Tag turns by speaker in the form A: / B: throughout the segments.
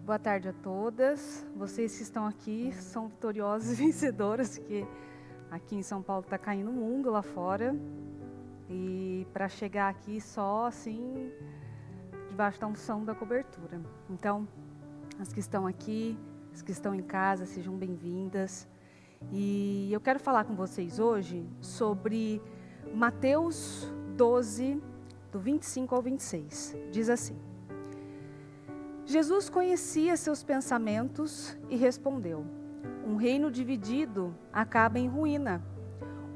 A: Boa tarde a todas. Vocês que estão aqui são vitoriosas e vencedoras, que aqui em São Paulo está caindo o mundo lá fora. E para chegar aqui só assim, debaixo da unção da cobertura. Então, as que estão aqui, as que estão em casa, sejam bem-vindas. E eu quero falar com vocês hoje sobre Mateus 12, do 25 ao 26. Diz assim: Jesus conhecia seus pensamentos e respondeu: um reino dividido acaba em ruína.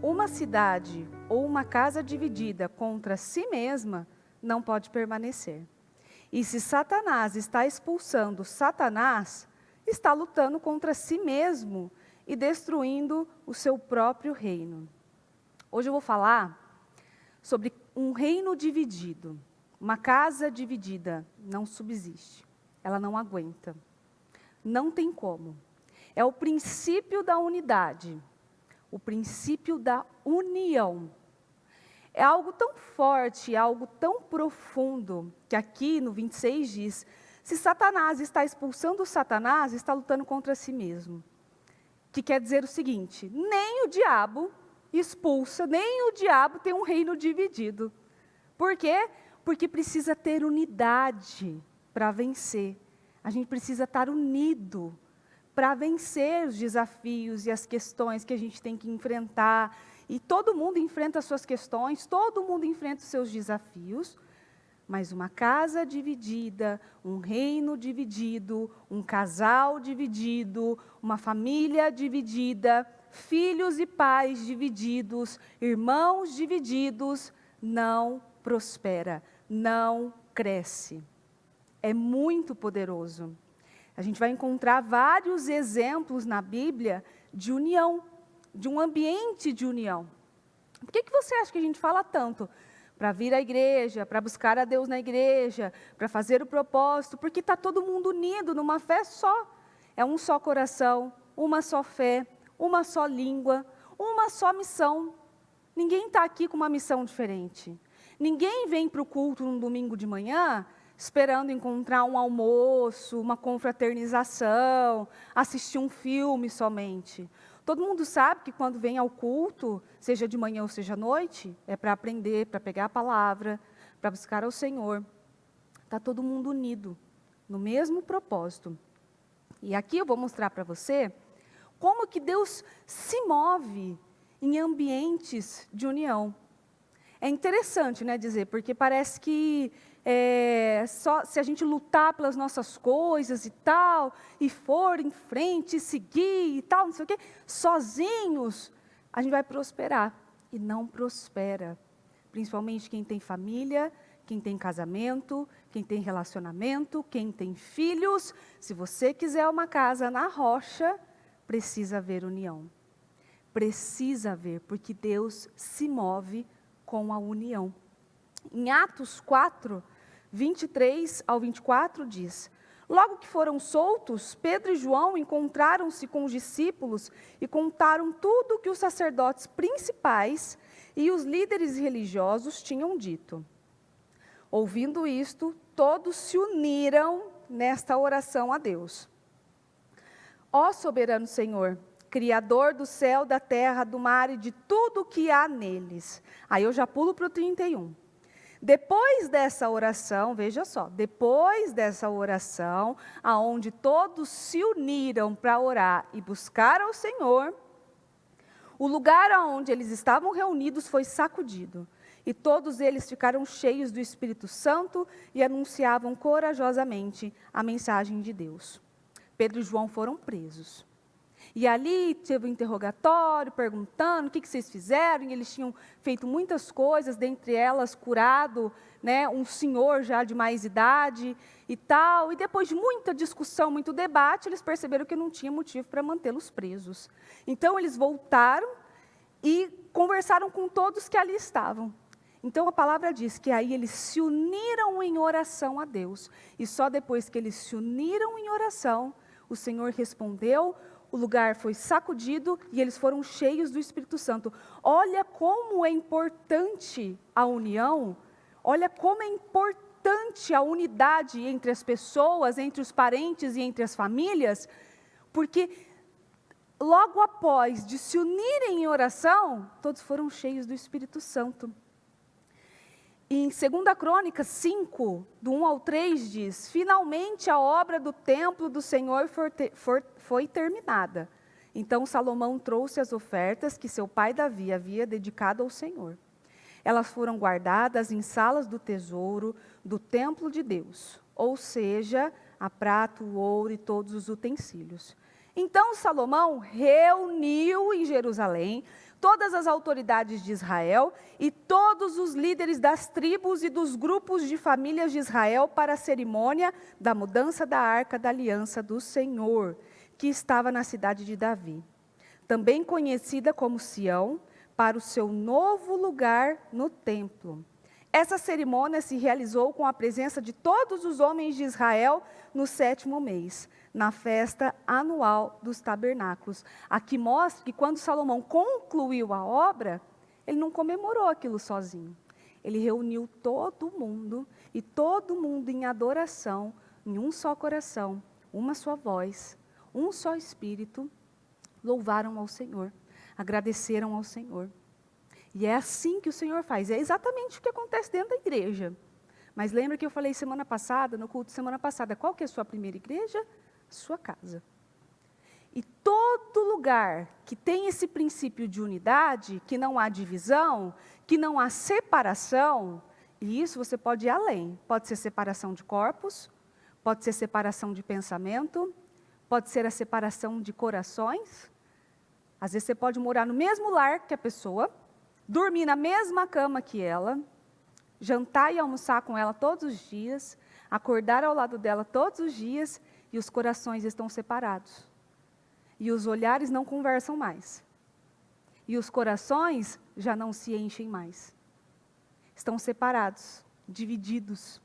A: Uma cidade ou uma casa dividida contra si mesma não pode permanecer. E se Satanás está expulsando Satanás, está lutando contra si mesmo e destruindo o seu próprio reino. Hoje eu vou falar sobre um reino dividido. Uma casa dividida não subsiste. Ela não aguenta. Não tem como. É o princípio da unidade. O princípio da união. É algo tão forte, algo tão profundo, que aqui no 26 diz: se Satanás está expulsando Satanás, está lutando contra si mesmo. Que quer dizer o seguinte: nem o diabo expulsa, nem o diabo tem um reino dividido. Por quê? Porque precisa ter unidade para vencer. A gente precisa estar unido para vencer os desafios e as questões que a gente tem que enfrentar. E todo mundo enfrenta as suas questões, todo mundo enfrenta os seus desafios. Mas uma casa dividida, um reino dividido, um casal dividido, uma família dividida, filhos e pais divididos, irmãos divididos, não prospera, não cresce. É muito poderoso. A gente vai encontrar vários exemplos na Bíblia de união, de um ambiente de união. Por que você acha que a gente fala tanto? Para vir à igreja, para buscar a Deus na igreja, para fazer o propósito, porque está todo mundo unido numa fé só. É um só coração, uma só fé, uma só língua, uma só missão. Ninguém está aqui com uma missão diferente. Ninguém vem para o culto num domingo de manhã esperando encontrar um almoço, uma confraternização, assistir um filme somente. Todo mundo sabe que quando vem ao culto, seja de manhã ou seja à noite, é para aprender, para pegar a palavra, para buscar ao Senhor. Está todo mundo unido, no mesmo propósito. E aqui eu vou mostrar para você como que Deus se move em ambientes de união. É interessante, né, dizer, porque parece que só se a gente lutar pelas nossas coisas e tal, e for em frente, seguir e tal, não sei o quê, sozinhos, a gente vai prosperar. E não prospera. Principalmente quem tem família, quem tem casamento, quem tem relacionamento, quem tem filhos. Se você quiser uma casa na rocha, precisa haver união. Precisa haver, porque Deus se move com a união. Em Atos 4, 23 ao 24 diz: logo que foram soltos, Pedro e João encontraram-se com os discípulos e contaram tudo o que os sacerdotes principais e os líderes religiosos tinham dito. Ouvindo isto, todos se uniram nesta oração a Deus. Ó soberano Senhor, Criador do céu, da terra, do mar e de tudo o que há neles. Aí eu já pulo para o 31. Depois dessa oração, veja só, depois dessa oração, aonde todos se uniram para orar e buscar ao Senhor, o lugar onde eles estavam reunidos foi sacudido. E todos eles ficaram cheios do Espírito Santo e anunciavam corajosamente a mensagem de Deus. Pedro e João foram presos. E ali teve um interrogatório, perguntando o que vocês fizeram, e eles tinham feito muitas coisas, dentre elas curado, né, um senhor já de mais idade e tal. E depois de muita discussão, muito debate, eles perceberam que não tinha motivo para mantê-los presos. Então eles voltaram e conversaram com todos que ali estavam. Então a palavra diz que aí eles se uniram em oração a Deus. E só depois que eles se uniram em oração, o Senhor respondeu, o lugar foi sacudido e eles foram cheios do Espírito Santo. Olha como é importante a união, olha como é importante importante a unidade entre as pessoas, entre os parentes e entre as famílias, porque logo após de se unirem em oração, todos foram cheios do Espírito Santo. Em 2 Crônicas 5, do 1 ao 3, diz: finalmente a obra do templo do Senhor foi terminada. Então Salomão trouxe as ofertas que seu pai Davi havia dedicado ao Senhor. Elas foram guardadas em salas do tesouro do templo de Deus, ou seja, a prata, o ouro e todos os utensílios. Então Salomão reuniu em Jerusalém todas as autoridades de Israel e todos os líderes das tribos e dos grupos de famílias de Israel para a cerimônia da mudança da Arca da Aliança do Senhor, que estava na cidade de Davi, também conhecida como Sião, para o seu novo lugar no templo. Essa cerimônia se realizou com a presença de todos os homens de Israel no 7º mês, na festa anual dos tabernáculos. Aqui mostra que quando Salomão concluiu a obra, ele não comemorou aquilo sozinho. Ele reuniu todo mundo, e todo mundo em adoração, em um só coração, uma só voz, um só espírito, louvaram ao Senhor, agradeceram ao Senhor. E é assim que o Senhor faz, é exatamente o que acontece dentro da igreja. Mas lembra que eu falei semana passada, no culto de semana passada, qual que é a sua primeira igreja? Sua casa. E todo lugar que tem esse princípio de unidade, que não há divisão, que não há separação, e isso você pode ir além. Pode ser separação de corpos, pode ser separação de pensamento, pode ser a separação de corações. Às vezes você pode morar no mesmo lar que a pessoa, dormir na mesma cama que ela, jantar e almoçar com ela todos os dias, acordar ao lado dela todos os dias, e os corações estão separados. E os olhares não conversam mais. E os corações já não se enchem mais. Estão separados, divididos,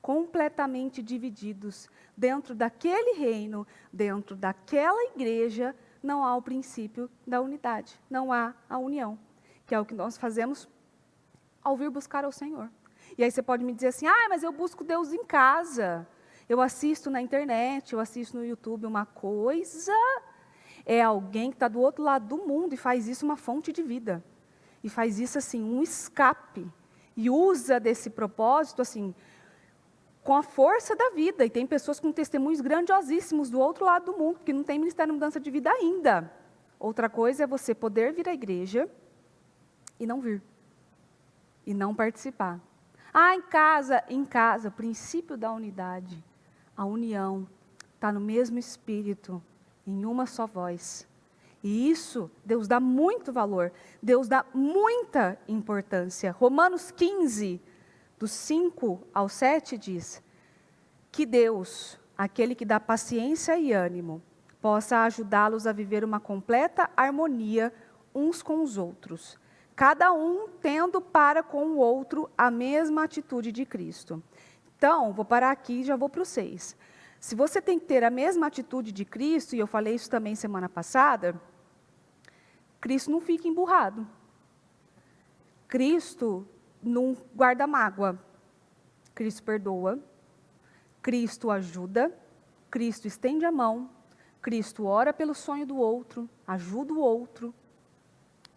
A: completamente divididos. Dentro daquele reino, dentro daquela igreja, não há o princípio da unidade, não há a união, que é o que nós fazemos ao vir buscar ao Senhor. E aí você pode me dizer assim, mas eu busco Deus em casa, eu assisto na internet, eu assisto no YouTube. Uma coisa é alguém que está do outro lado do mundo e faz isso uma fonte de vida, e faz isso assim, um escape, e usa desse propósito assim, com a força da vida. E tem pessoas com testemunhos grandiosíssimos do outro lado do mundo, que não tem ministério de mudança de vida ainda. Outra coisa é você poder vir à igreja e não vir, e não participar. Em casa, o princípio da unidade, a união, está no mesmo espírito, em uma só voz. E isso, Deus dá muito valor, Deus dá muita importância. Romanos 15, do 5 ao 7 diz, que Deus, aquele que dá paciência e ânimo, possa ajudá-los a viver uma completa harmonia uns com os outros, cada um tendo para com o outro a mesma atitude de Cristo. Então, vou parar aqui e já vou para o 6. Se você tem que ter a mesma atitude de Cristo, e eu falei isso também semana passada, Cristo não fica emburrado. Cristo não guarda mágoa. Cristo perdoa. Cristo ajuda. Cristo estende a mão. Cristo ora pelo sonho do outro, ajuda o outro.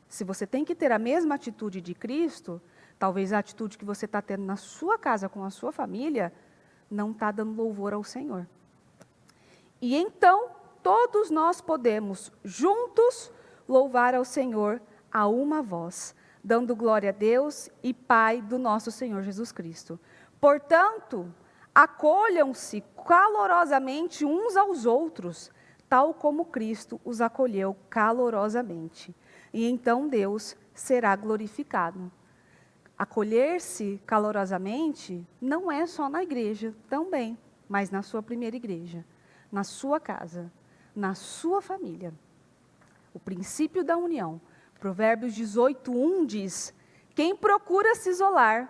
A: Se você tem que ter a mesma atitude de Cristo, talvez a atitude que você está tendo na sua casa com a sua família, não está dando louvor ao Senhor. E então, todos nós podemos, juntos, louvar ao Senhor a uma voz, dando glória a Deus e Pai do nosso Senhor Jesus Cristo. Portanto, acolham-se calorosamente uns aos outros, tal como Cristo os acolheu calorosamente. E então Deus será glorificado. Acolher-se calorosamente não é só na igreja também, mas na sua primeira igreja, na sua casa, na sua família. O princípio da união. Provérbios 18:1 diz, quem procura se isolar,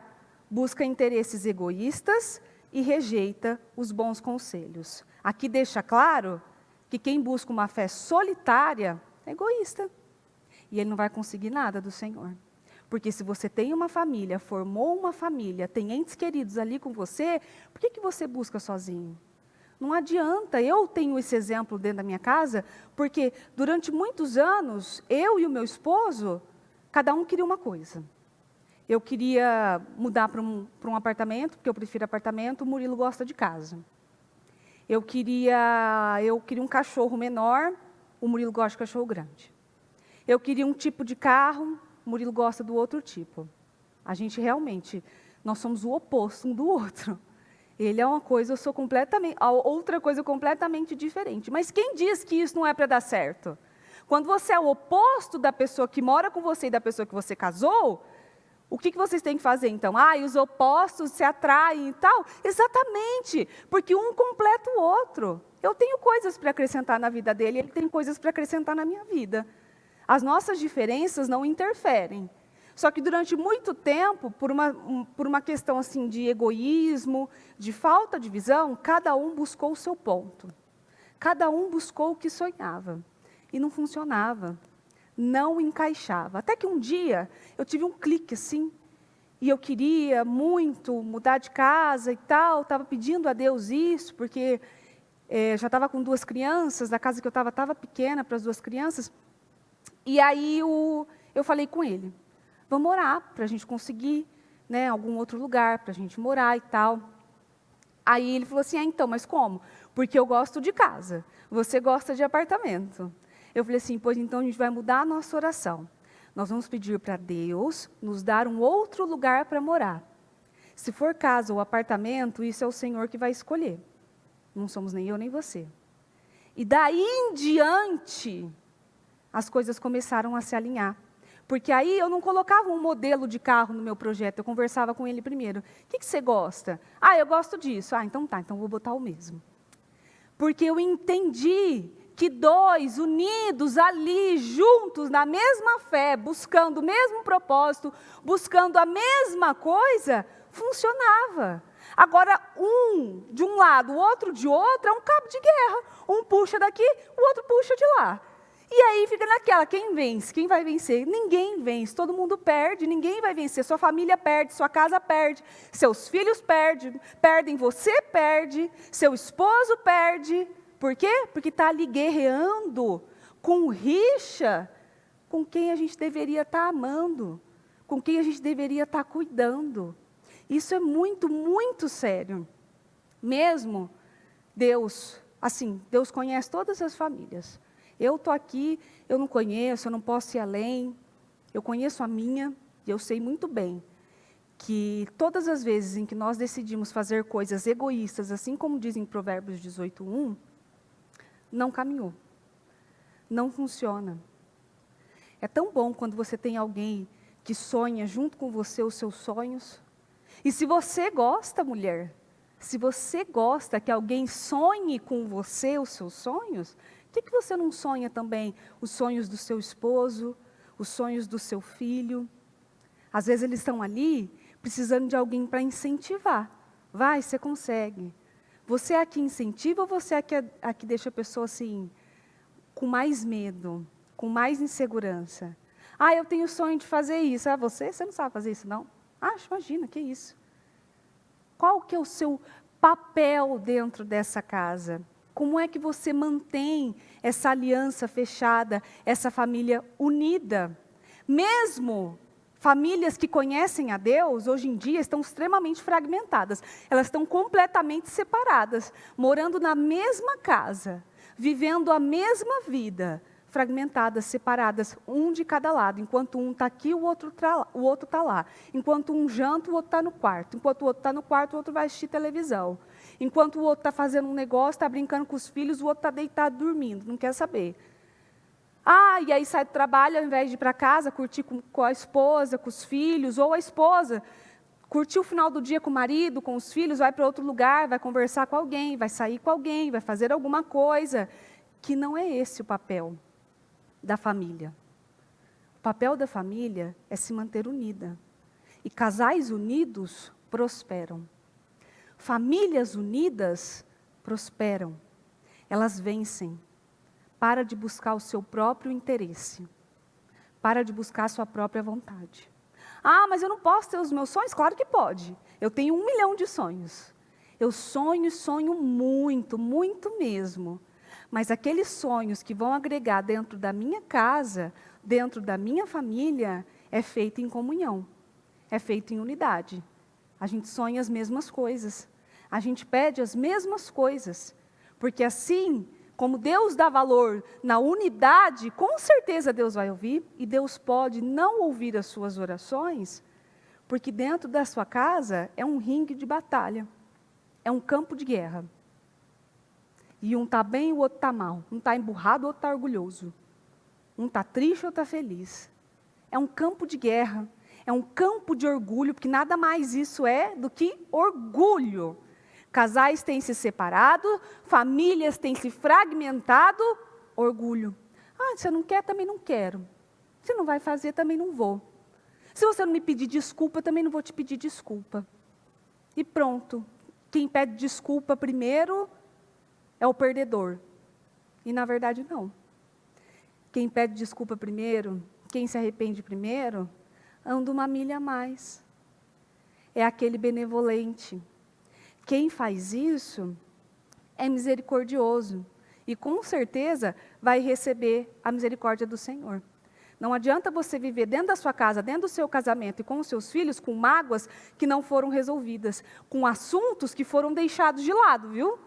A: busca interesses egoístas e rejeita os bons conselhos. Aqui deixa claro que quem busca uma fé solitária é egoísta. E ele não vai conseguir nada do Senhor. Porque se você tem uma família, formou uma família, tem entes queridos ali com você, por que você busca sozinho? Não adianta, eu tenho esse exemplo dentro da minha casa, porque durante muitos anos, eu e o meu esposo, cada um queria uma coisa. Eu queria mudar para um apartamento, porque eu prefiro apartamento, o Murilo gosta de casa. Eu queria um cachorro menor, o Murilo gosta de cachorro grande. Eu queria um tipo de carro, o Murilo gosta do outro tipo. A gente realmente, nós somos o oposto um do outro. Ele é uma coisa, eu sou completamente, a outra coisa completamente diferente. Mas quem diz que isso não é para dar certo? Quando você é o oposto da pessoa que mora com você e da pessoa que você casou, o que vocês têm que fazer então? E os opostos se atraem e tal? Exatamente, porque um completa o outro. Eu tenho coisas para acrescentar na vida dele, ele tem coisas para acrescentar na minha vida. As nossas diferenças não interferem. Só que durante muito tempo, por uma questão assim de egoísmo, de falta de visão, cada um buscou o seu ponto. Cada um buscou o que sonhava. E não funcionava. Não encaixava. Até que um dia, eu tive um clique assim, e eu queria muito mudar de casa e tal, estava pedindo a Deus isso, porque já estava com 2 crianças, a casa que eu estava pequena para as 2 crianças. E aí eu falei com ele, vamos orar para a gente conseguir, algum outro lugar para a gente morar e tal. Aí ele falou assim, então, mas como? Porque eu gosto de casa, você gosta de apartamento. Eu falei assim, pois então a gente vai mudar a nossa oração. Nós vamos pedir para Deus nos dar um outro lugar para morar. Se for casa ou apartamento, isso é o Senhor que vai escolher. Não somos nem eu nem você. E daí em diante, as coisas começaram a se alinhar. Porque aí eu não colocava um modelo de carro no meu projeto, eu conversava com ele primeiro. O que você gosta? Eu gosto disso. Então tá, então vou botar o mesmo. Porque eu entendi que 2 unidos ali, juntos, na mesma fé, buscando o mesmo propósito, buscando a mesma coisa, funcionava. Agora, um de um lado, o outro de outro, é um cabo de guerra. Um puxa daqui, o outro puxa de lá. E aí fica naquela, quem vence? Quem vai vencer? Ninguém vence, todo mundo perde, ninguém vai vencer. Sua família perde, sua casa perde, seus filhos perdem, você perde, seu esposo perde. Por quê? Porque está ali guerreando com rixa com quem a gente deveria estar amando, com quem a gente deveria estar cuidando. Isso é muito, muito sério. Mesmo Deus, Deus conhece todas as famílias. Eu estou aqui, eu não conheço, eu não posso ir além. Eu conheço a minha e eu sei muito bem que todas as vezes em que nós decidimos fazer coisas egoístas, assim como diz em Provérbios 18:1, não caminhou, não funciona. É tão bom quando você tem alguém que sonha junto com você os seus sonhos. E se você gosta, mulher, se você gosta que alguém sonhe com você os seus sonhos, por que você não sonha também os sonhos do seu esposo, os sonhos do seu filho? Às vezes eles estão ali precisando de alguém para incentivar. Vai, você consegue. Você é a que incentiva ou você é a que deixa a pessoa assim, com mais medo, com mais insegurança? Eu tenho sonho de fazer isso. Você não sabe fazer isso, não? Imagina, que isso? Qual que é o seu papel dentro dessa casa? Como é que você mantém essa aliança fechada, essa família unida? Mesmo famílias que conhecem a Deus, hoje em dia, estão extremamente fragmentadas. Elas estão completamente separadas, morando na mesma casa, vivendo a mesma vida, fragmentadas, separadas, um de cada lado. Enquanto um está aqui, o outro está lá. Enquanto um janta, o outro está no quarto. Enquanto o outro está no quarto, o outro vai assistir televisão. Enquanto o outro está fazendo um negócio, está brincando com os filhos, o outro está deitado dormindo, não quer saber. E aí sai do trabalho, ao invés de ir para casa, curtir com a esposa, com os filhos, ou a esposa, curtir o final do dia com o marido, com os filhos, vai para outro lugar, vai conversar com alguém, vai sair com alguém, vai fazer alguma coisa, que não é esse o papel da família. O papel da família é se manter unida. E casais unidos prosperam. Famílias unidas prosperam. Elas vencem. Para de buscar o seu próprio interesse. Para de buscar a sua própria vontade. Ah, mas eu não posso ter os meus sonhos? Claro que pode. Eu tenho 1 milhão de sonhos. Eu sonho e sonho muito, muito mesmo. Mas aqueles sonhos que vão agregar dentro da minha casa, dentro da minha família, é feito em comunhão. É feito em unidade. A gente sonha as mesmas coisas. A gente pede as mesmas coisas. Porque assim, como Deus dá valor na unidade, com certeza Deus vai ouvir. E Deus pode não ouvir as suas orações, porque dentro da sua casa é um ringue de batalha. É um campo de guerra. E um está bem, o outro está mal. Um está emburrado, o outro está orgulhoso. Um está triste, o outro está feliz. É um campo de guerra. É um campo de orgulho, porque nada mais isso é do que orgulho. Casais têm se separado, famílias têm se fragmentado, orgulho. Ah, você não quer, também não quero. Você não vai fazer, também não vou. Se você não me pedir desculpa, também não vou te pedir desculpa. E pronto. Quem pede desculpa primeiro é o perdedor. E na verdade não. Quem pede desculpa primeiro, quem se arrepende primeiro, anda 1 milha a mais. É aquele benevolente. Quem faz isso é misericordioso. E com certeza vai receber a misericórdia do Senhor. Não adianta você viver dentro da sua casa, dentro do seu casamento e com os seus filhos, com mágoas que não foram resolvidas. Com assuntos que foram deixados de lado, viu?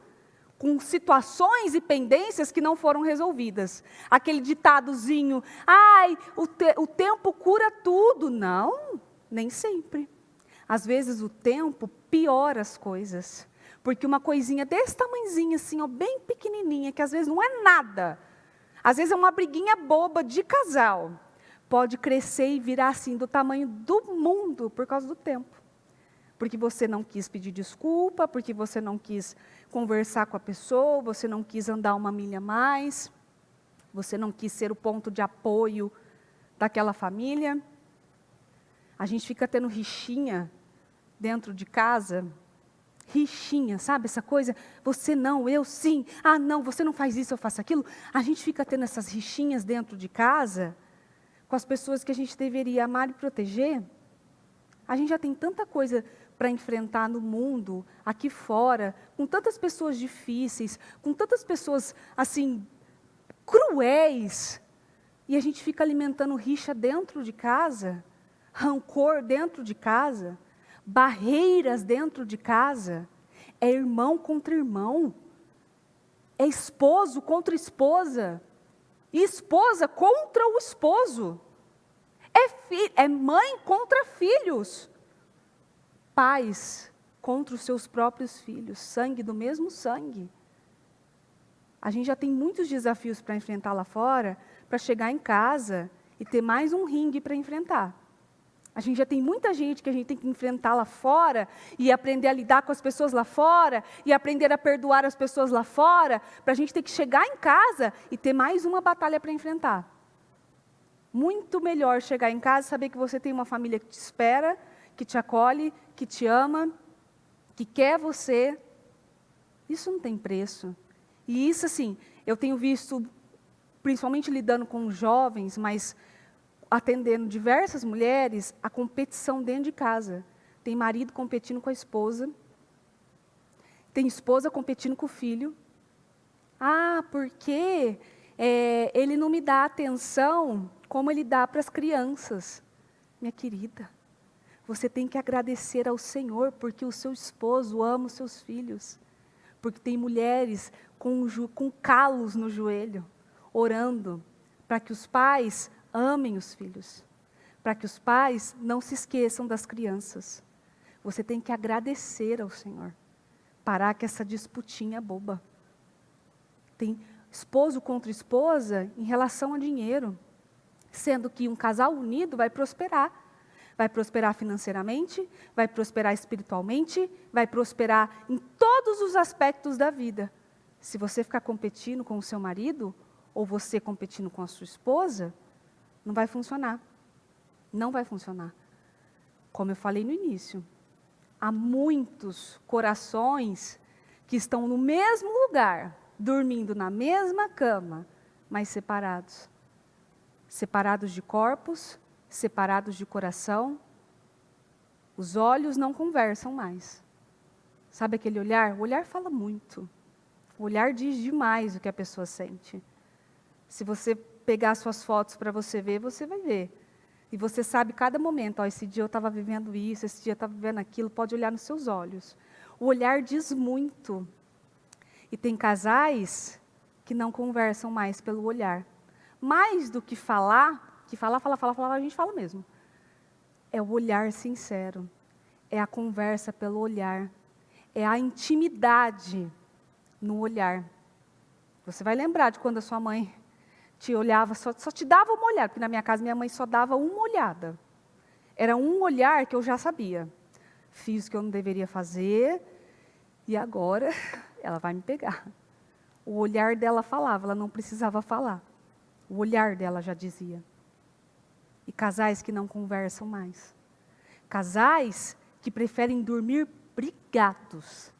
A: Com situações e pendências que não foram resolvidas. Aquele ditadozinho, ai, o tempo cura tudo. Não, nem sempre. Às vezes o tempo piora as coisas. Porque uma coisinha desse tamanhozinho assim, ó, bem pequenininha, que às vezes não é nada. Às vezes é uma briguinha boba de casal. Pode crescer e virar assim do tamanho do mundo por causa do tempo. Porque você não quis pedir desculpa, porque você não quis conversar com a pessoa, você não quis andar 1 milha a mais, você não quis ser o ponto de apoio daquela família. A gente fica tendo rixinha dentro de casa, rixinha, sabe essa coisa? Você não, eu sim, ah não, você não faz isso, eu faço aquilo. A gente fica tendo essas rixinhas dentro de casa, com as pessoas que a gente deveria amar e proteger. A gente já tem tanta coisa para enfrentar no mundo, aqui fora, com tantas pessoas difíceis, com tantas pessoas, assim, cruéis, e a gente fica alimentando rixa dentro de casa, rancor dentro de casa, barreiras dentro de casa, é irmão contra irmão, é esposo contra esposa, e esposa contra o esposo, é mãe contra filhos, pais contra os seus próprios filhos, sangue do mesmo sangue. A gente já tem muitos desafios para enfrentar lá fora, para chegar em casa e ter mais um ringue para enfrentar. A gente já tem muita gente que a gente tem que enfrentar lá fora e aprender a lidar com as pessoas lá fora e aprender a perdoar as pessoas lá fora, para a gente ter que chegar em casa e ter mais uma batalha para enfrentar. Muito melhor chegar em casa e saber que você tem uma família que te espera, que te acolhe, que te ama, que quer você. Isso não tem preço. E isso, assim, eu tenho visto, principalmente lidando com jovens, mas atendendo diversas mulheres, a competição dentro de casa. Tem marido competindo com a esposa, tem esposa competindo com o filho. Ah, porque ele não me dá atenção como ele dá para as crianças. Minha querida, você tem que agradecer ao Senhor, porque o seu esposo ama os seus filhos. Porque tem mulheres com calos no joelho, orando, para que os pais amem os filhos. Para que os pais não se esqueçam das crianças. Você tem que agradecer ao Senhor. Parar com essa disputinha boba. Tem esposo contra esposa em relação a dinheiro. Sendo que um casal unido vai prosperar. Vai prosperar financeiramente, vai prosperar espiritualmente, vai prosperar em todos os aspectos da vida. Se você ficar competindo com o seu marido, ou você competindo com a sua esposa, não vai funcionar. Não vai funcionar. Como eu falei no início, há muitos corações que estão no mesmo lugar, dormindo na mesma cama, mas separados. Separados de corpos, separados de coração, Os olhos não conversam mais. Sabe aquele olhar? O olhar fala muito. O olhar diz demais o que a pessoa sente. Se você pegar suas fotos para você ver, você vai ver. E você sabe cada momento, ó, esse dia eu estava vivendo isso, esse dia eu estava vivendo aquilo, pode olhar nos seus olhos. O olhar diz muito. E tem casais que não conversam mais pelo olhar. Mais do que falar, a gente fala mesmo. É o olhar sincero. É a conversa pelo olhar. É a intimidade no olhar. Você vai lembrar de quando a sua mãe te olhava, só te dava uma olhada, porque na minha casa minha mãe só dava uma olhada. Era um olhar que eu já sabia. Fiz o que eu não deveria fazer e agora ela vai me pegar. O olhar dela falava, ela não precisava falar. O olhar dela já dizia. E casais que não conversam mais. Casais que preferem dormir brigados.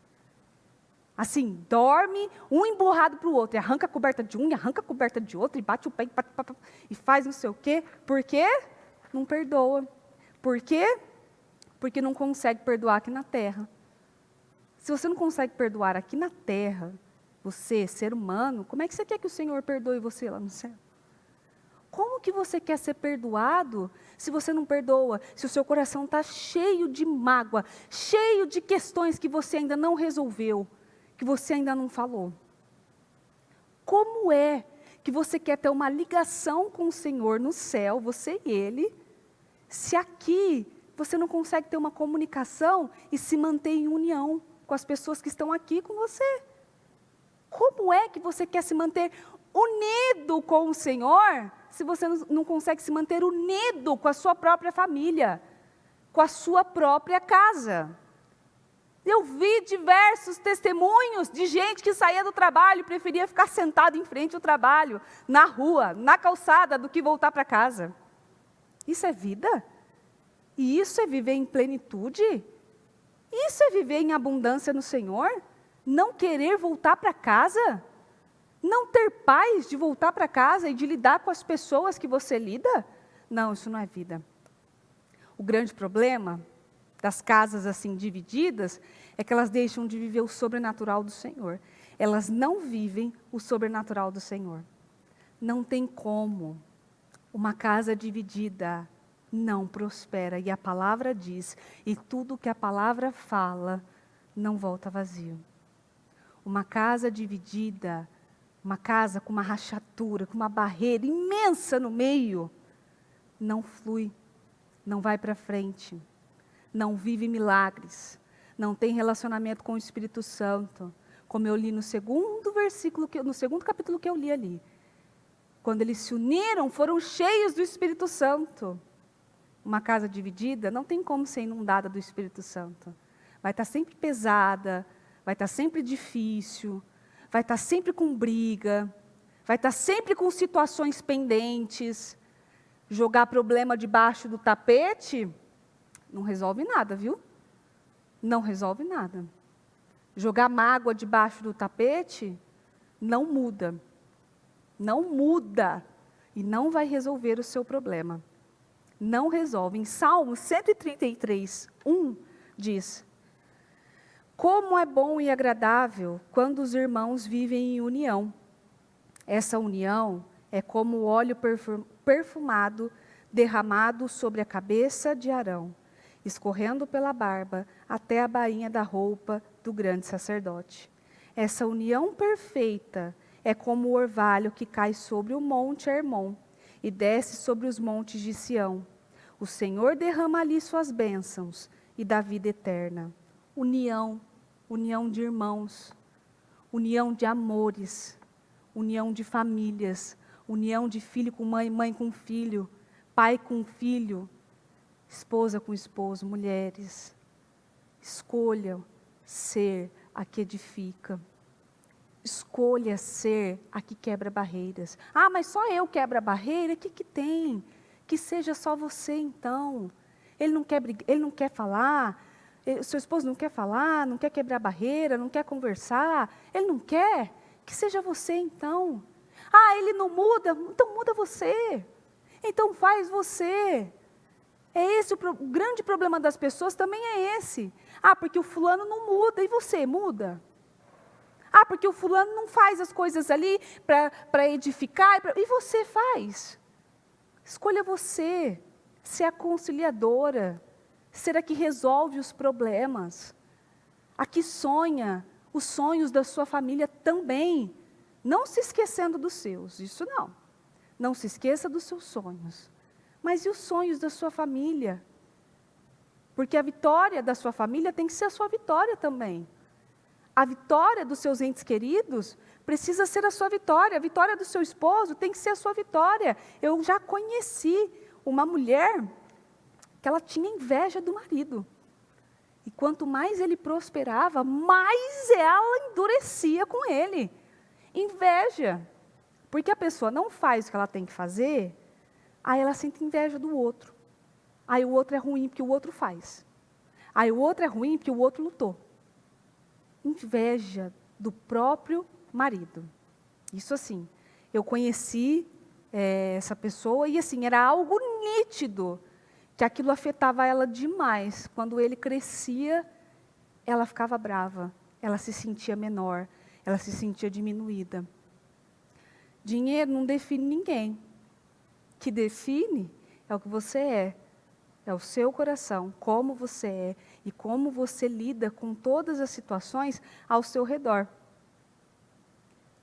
A: Assim, dorme um emburrado para o outro, e arranca a coberta de um, e arranca a coberta de outro, e bate o pé, e faz não sei o quê. Por quê? Não perdoa. Por quê? Porque não consegue perdoar aqui na terra. Se você não consegue perdoar aqui na terra, você, ser humano, como é que você quer que o Senhor perdoe você lá no céu? Como que você quer ser perdoado se você não perdoa? Se o seu coração está cheio de mágoa, cheio de questões que você ainda não resolveu, que você ainda não falou. Como é que você quer ter uma ligação com o Senhor no céu, você e Ele, se aqui você não consegue ter uma comunicação e se manter em união com as pessoas que estão aqui com você? Como é que você quer se manter unido com o Senhor, se você não consegue se manter unido com a sua própria família, com a sua própria casa? Eu vi diversos testemunhos de gente que saía do trabalho e preferia ficar sentado em frente ao trabalho, na rua, na calçada, do que voltar para casa. Isso é vida? E isso é viver em plenitude? Isso é viver em abundância no Senhor? Não querer voltar para casa? Não ter paz de voltar para casa e de lidar com as pessoas que você lida? Não, isso não é vida. O grande problema das casas assim divididas é que elas deixam de viver o sobrenatural do Senhor. Elas não vivem o sobrenatural do Senhor. Não tem como. Uma casa dividida não prospera. E a palavra diz, e tudo que a palavra fala não volta vazio. Uma casa dividida, uma casa com uma rachadura, com uma barreira imensa no meio, não flui, não vai para frente, não vive milagres, não tem relacionamento com o Espírito Santo, como eu li no segundo capítulo que eu li ali. Quando eles se uniram, foram cheios do Espírito Santo. Uma casa dividida não tem como ser inundada do Espírito Santo. Vai estar sempre pesada, vai estar sempre difícil, vai estar sempre com briga, vai estar sempre com situações pendentes. Jogar problema debaixo do tapete não resolve nada, viu? Não resolve nada. Jogar mágoa debaixo do tapete não muda. Não muda. E não vai resolver o seu problema. Não resolve. Em Salmo 133, 1, diz: como é bom e agradável quando os irmãos vivem em união. Essa união é como o óleo perfumado derramado sobre a cabeça de Arão, escorrendo pela barba até a bainha da roupa do grande sacerdote. Essa união perfeita é como o orvalho que cai sobre o monte Hermon e desce sobre os montes de Sião. O Senhor derrama ali suas bênçãos e dá vida eterna. União, união de irmãos, união de amores, união de famílias, união de filho com mãe, mãe com filho, pai com filho, esposa com esposo, mulheres. Escolham ser a que edifica. Escolha ser a que quebra barreiras. Ah, mas só eu quebro a barreira? O que tem? Que seja só você então. Ele não quer falar, seu esposo não quer falar, não quer quebrar barreira, não quer conversar, ele não quer, que seja você então. Ah, ele não muda, então muda você. Então faz você. É esse o grande problema das pessoas, também é esse. Ah, porque o fulano não muda, e você muda? Ah, porque o fulano não faz as coisas ali para edificar, e você faz. Escolha você, ser a conciliadora, ser a que resolve os problemas, a que sonha os sonhos da sua família também, não se esquecendo dos seus, isso não. Não se esqueça dos seus sonhos, mas e os sonhos da sua família? Porque a vitória da sua família tem que ser a sua vitória também. A vitória dos seus entes queridos precisa ser a sua vitória. A vitória do seu esposo tem que ser a sua vitória. Eu já conheci uma mulher que ela tinha inveja do marido. E quanto mais ele prosperava, mais ela endurecia com ele. Inveja. Porque a pessoa não faz o que ela tem que fazer, aí ela sente inveja do outro. Aí o outro é ruim porque o outro faz. Aí o outro é ruim porque o outro lutou. Inveja do próprio marido. Isso assim, eu conheci essa pessoa e assim, era algo nítido, que aquilo afetava ela demais. Quando ele crescia, ela ficava brava, ela se sentia menor, ela se sentia diminuída. Dinheiro não define ninguém. O que define é o que você é o seu coração, como você é e como você lida com todas as situações ao seu redor.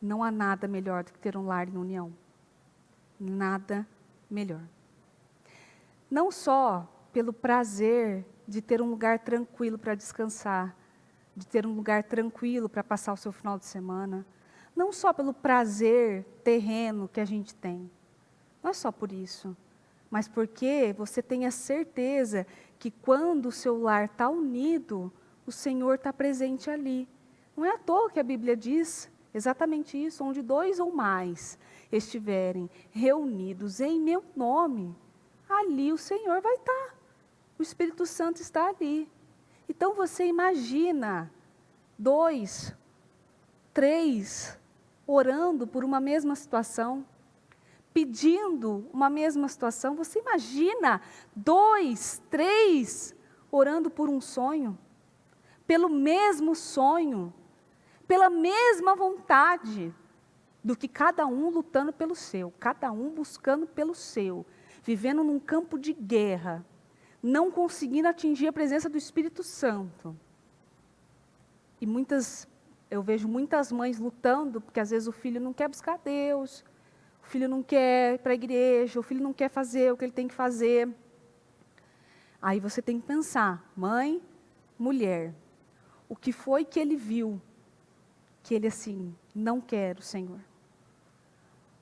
A: Não há nada melhor do que ter um lar em união. Nada melhor. Não só pelo prazer de ter um lugar tranquilo para descansar, de ter um lugar tranquilo para passar o seu final de semana, não só pelo prazer terreno que a gente tem, não é só por isso, mas porque você tem a certeza que quando o seu lar está unido, o Senhor está presente ali. Não é à toa que a Bíblia diz exatamente isso, onde 2 ou mais estiverem reunidos em meu nome, ali o Senhor vai estar. O Espírito Santo está ali. Então você imagina 2, 3 orando por uma mesma situação, pedindo uma mesma situação. Você imagina 2, 3 orando por um sonho, pelo mesmo sonho, pela mesma vontade, do que cada um lutando pelo seu, cada um buscando pelo seu, vivendo num campo de guerra, não conseguindo atingir a presença do Espírito Santo. E eu vejo muitas mães lutando, porque às vezes o filho não quer buscar Deus, o filho não quer ir para a igreja, o filho não quer fazer o que ele tem que fazer. Aí você tem que pensar, mãe, mulher, o que foi que ele viu, que ele assim, não quer o Senhor?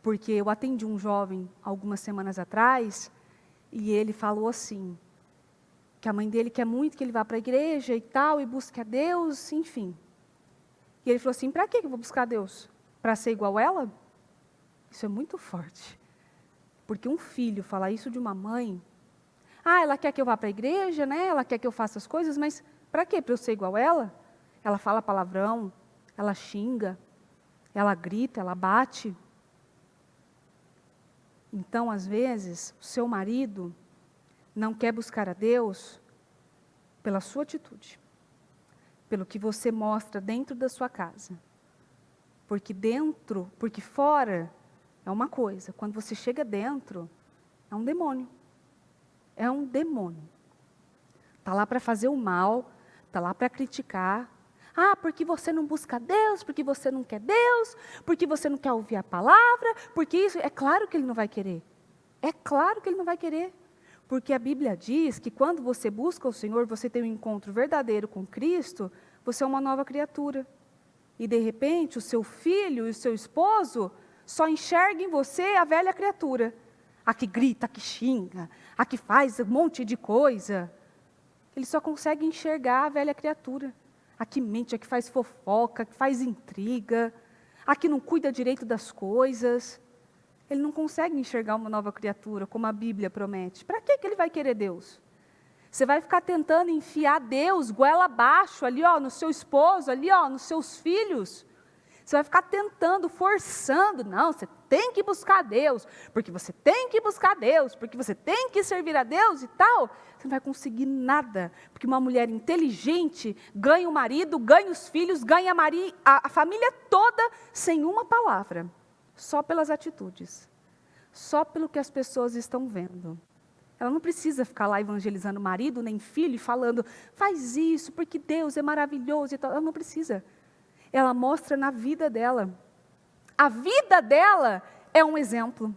A: Porque eu atendi um jovem algumas semanas atrás, e ele falou assim, que a mãe dele quer muito que ele vá para a igreja e tal, e busque a Deus, enfim. E ele falou assim, para que eu vou buscar a Deus? Para ser igual ela? Isso é muito forte. Porque um filho falar isso de uma mãe, ela quer que eu vá para a igreja, né? Ela quer que eu faça as coisas, mas para quê? Para eu ser igual ela? Ela fala palavrão, ela xinga, ela grita, ela bate. Então, às vezes, o seu marido não quer buscar a Deus pela sua atitude, pelo que você mostra dentro da sua casa. Porque fora é uma coisa, quando você chega dentro, é um demônio. É um demônio. Está lá para fazer o mal, está lá para criticar. Porque você não busca Deus, porque você não quer Deus, porque você não quer ouvir a palavra, porque isso, é claro que ele não vai querer. É claro que ele não vai querer. Porque a Bíblia diz que quando você busca o Senhor, você tem um encontro verdadeiro com Cristo, você é uma nova criatura. E de repente o seu filho e o seu esposo só enxergam em você a velha criatura. A que grita, a que xinga, a que faz um monte de coisa. Ele só consegue enxergar a velha criatura. A que mente, a que faz fofoca, a que faz intriga, a que não cuida direito das coisas. Ele não consegue enxergar uma nova criatura, como a Bíblia promete. Para que ele vai querer Deus? Você vai ficar tentando enfiar Deus goela abaixo, ali no seu esposo, ali nos seus filhos. Você vai ficar tentando, forçando. Não, você tem que buscar a Deus, porque você tem que buscar a Deus, porque você tem que servir a Deus e tal. Você não vai conseguir nada, porque uma mulher inteligente ganha o marido, ganha os filhos, ganha a família toda, sem uma palavra, só pelas atitudes, só pelo que as pessoas estão vendo. Ela não precisa ficar lá evangelizando o marido, nem filho, e falando, faz isso, porque Deus é maravilhoso e tal. Ela não precisa. Ela mostra na vida dela. A vida dela é um exemplo.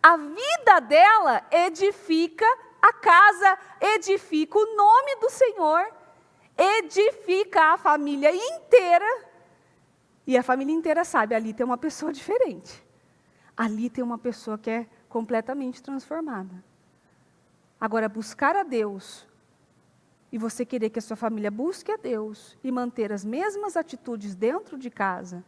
A: A vida dela edifica a casa, edifica o nome do Senhor, edifica a família inteira. E a família inteira sabe, ali tem uma pessoa diferente. Ali tem uma pessoa que é completamente transformada. Agora, buscar a Deus, e você querer que a sua família busque a Deus, e manter as mesmas atitudes dentro de casa,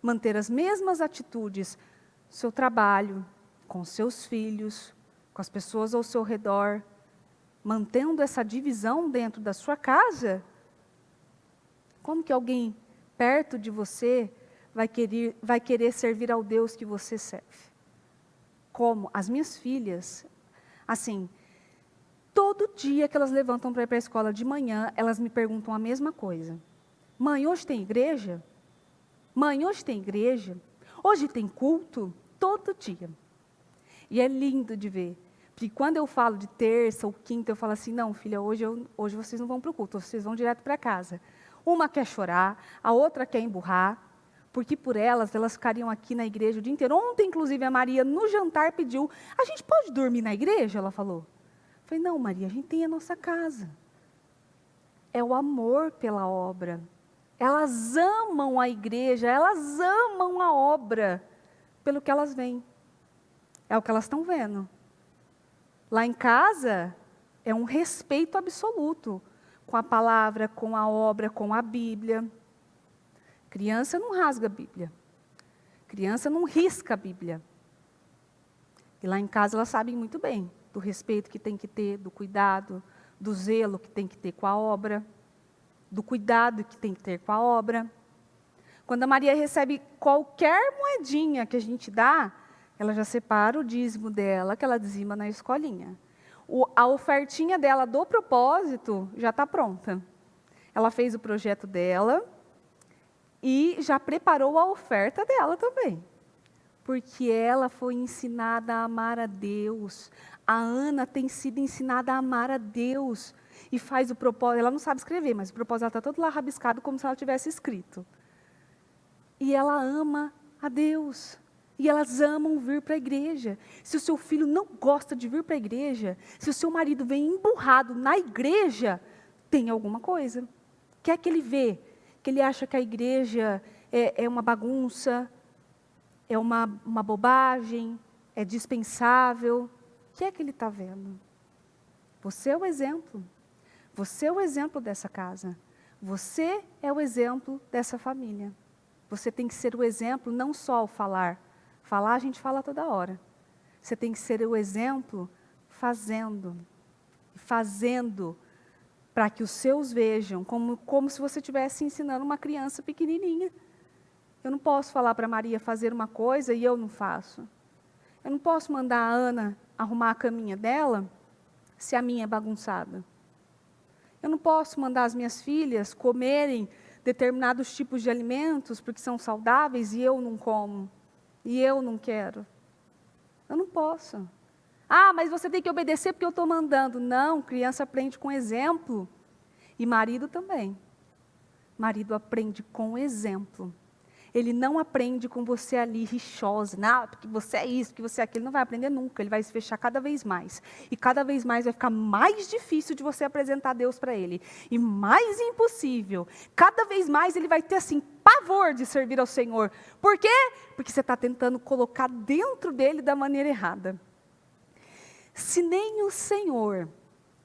A: manter as mesmas atitudes no seu trabalho, com seus filhos, com as pessoas ao seu redor, mantendo essa divisão dentro da sua casa, como que alguém perto de você vai querer servir ao Deus que você serve? Como? As minhas filhas, assim, todo dia que elas levantam para ir para a escola de manhã, elas me perguntam a mesma coisa. Mãe, hoje tem igreja? Mãe, hoje tem igreja? Hoje tem culto? Todo dia. E é lindo de ver. Porque quando eu falo de terça ou quinta, eu falo assim, não, filha, hoje vocês não vão para o culto, vocês vão direto para casa. Uma quer chorar, a outra quer emburrar, porque por elas ficariam aqui na igreja o dia inteiro. Ontem, inclusive, a Maria, no jantar, pediu, a gente pode dormir na igreja? Ela falou. Eu falei, não, Maria, a gente tem a nossa casa. É o amor pela obra. Elas amam a igreja, elas amam a obra pelo que elas veem. É o que elas estão vendo. Lá em casa, é um respeito absoluto com a palavra, com a obra, com a Bíblia. Criança não rasga a Bíblia. Criança não risca a Bíblia. E lá em casa elas sabem muito bem do respeito que tem que ter, do cuidado, do zelo que tem que ter com a obra, do cuidado que tem que ter com a obra. Quando a Maria recebe qualquer moedinha que a gente dá, ela já separa o dízimo dela, que ela dizima na escolinha. A ofertinha dela do propósito já está pronta. Ela fez o projeto dela e já preparou a oferta dela também. Porque ela foi ensinada a amar a Deus. A Ana tem sido ensinada a amar a Deus. E faz o propósito, ela não sabe escrever, mas o propósito está todo lá rabiscado como se ela tivesse escrito. E ela ama a Deus. E elas amam vir para a igreja. Se o seu filho não gosta de vir para a igreja, se o seu marido vem emburrado na igreja, tem alguma coisa. Quer que ele vê? Que ele acha que a igreja é uma bagunça, é uma bobagem, é dispensável. O que é que ele está vendo? Você é o exemplo. Você é o exemplo dessa casa. Você é o exemplo dessa família. Você tem que ser o exemplo não só ao falar. Falar a gente fala toda hora. Você tem que ser o exemplo fazendo. Fazendo para que os seus vejam, como se você estivesse ensinando uma criança pequenininha. Eu não posso falar para a Maria fazer uma coisa e eu não faço. Eu não posso mandar a Ana arrumar a caminha dela se a minha é bagunçada. Eu não posso mandar as minhas filhas comerem determinados tipos de alimentos porque são saudáveis e eu não como. E eu não quero. Eu não posso. Ah, mas você tem que obedecer porque eu estou mandando. Não, criança aprende com exemplo. E marido também. Marido aprende com exemplo. Ele não aprende com você ali rixosa. Não, porque você é isso, porque você é aquilo. Ele não vai aprender nunca. Ele vai se fechar cada vez mais. E cada vez mais vai ficar mais difícil de você apresentar Deus para ele. E mais impossível. Cada vez mais ele vai ter assim, pavor de servir ao Senhor. Por quê? Porque você está tentando colocar dentro dele da maneira errada. Se nem o Senhor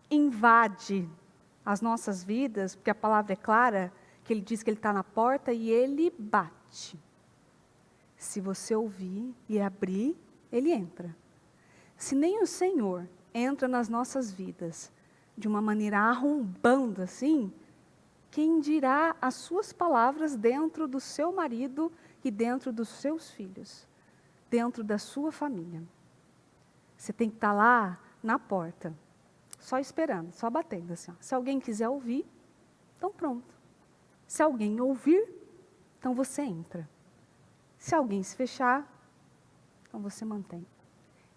A: invade as nossas vidas, porque a palavra é clara, que ele diz que ele está na porta e ele bate. Se você ouvir e abrir, ele entra. Se nem o Senhor entra nas nossas vidas de uma maneira arrombando assim, quem dirá as suas palavras dentro do seu marido e dentro dos seus filhos, dentro da sua família. Você tem que estar lá na porta, só esperando, só batendo assim. Se alguém quiser ouvir, então pronto. Se alguém ouvir, então você entra. Se alguém se fechar, então você mantém.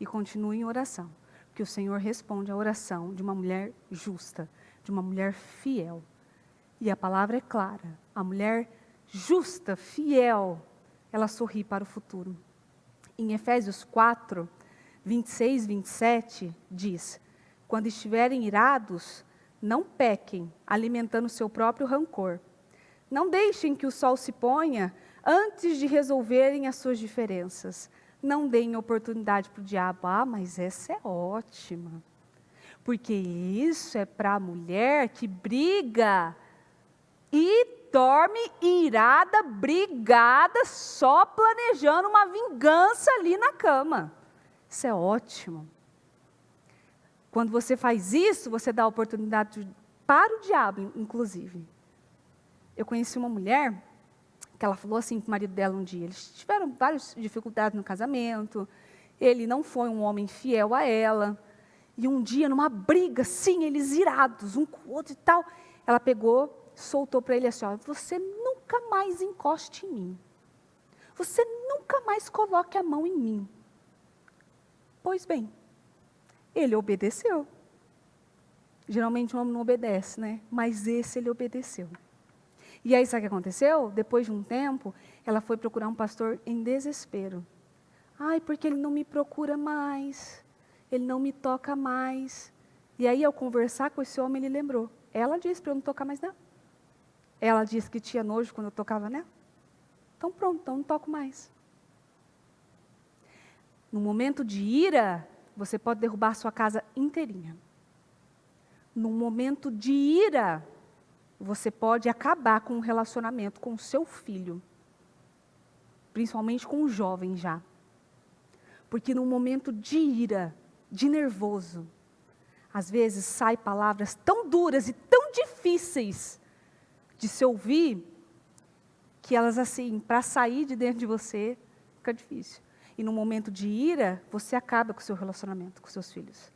A: E continue em oração, porque o Senhor responde à oração de uma mulher justa, de uma mulher fiel. E a palavra é clara, a mulher justa, fiel, ela sorri para o futuro. Em Efésios 4, 26, 27, diz: quando estiverem irados, não pequem, alimentando seu próprio rancor. Não deixem que o sol se ponha antes de resolverem as suas diferenças. Não deem oportunidade para o diabo. Ah, mas essa é ótima. Porque isso é para a mulher que briga e dorme irada, brigada, só planejando uma vingança ali na cama. Isso é ótimo. Quando você faz isso, você dá oportunidade para o diabo, inclusive. Eu conheci uma mulher que ela falou assim para o marido dela um dia. Eles tiveram várias dificuldades no casamento. Ele não foi um homem fiel a ela. E um dia, numa briga, sim, eles irados, um com o outro e tal, ela pegou, soltou para ele assim, ó, você nunca mais encoste em mim. Você nunca mais coloque a mão em mim. Pois bem, ele obedeceu. Geralmente o homem não obedece, né? Mas esse ele obedeceu. E aí sabe o que aconteceu? Depois de um tempo, ela foi procurar um pastor em desespero. Ai, porque ele não me procura mais. Ele não me toca mais. E aí, ao conversar com esse homem, ele lembrou. Ela disse para eu não tocar mais nela. Ela disse que tinha nojo quando eu tocava nela. Então pronto, então não toco mais. No momento de ira, você pode derrubar a sua casa inteirinha. No momento de ira, você pode acabar com um relacionamento com o seu filho. Principalmente com o jovem já. Porque no momento de ira, de nervoso, às vezes saem palavras tão duras e tão difíceis de se ouvir, que elas assim, para sair de dentro de você, fica difícil. E no momento de ira, você acaba com o seu relacionamento com seus filhos.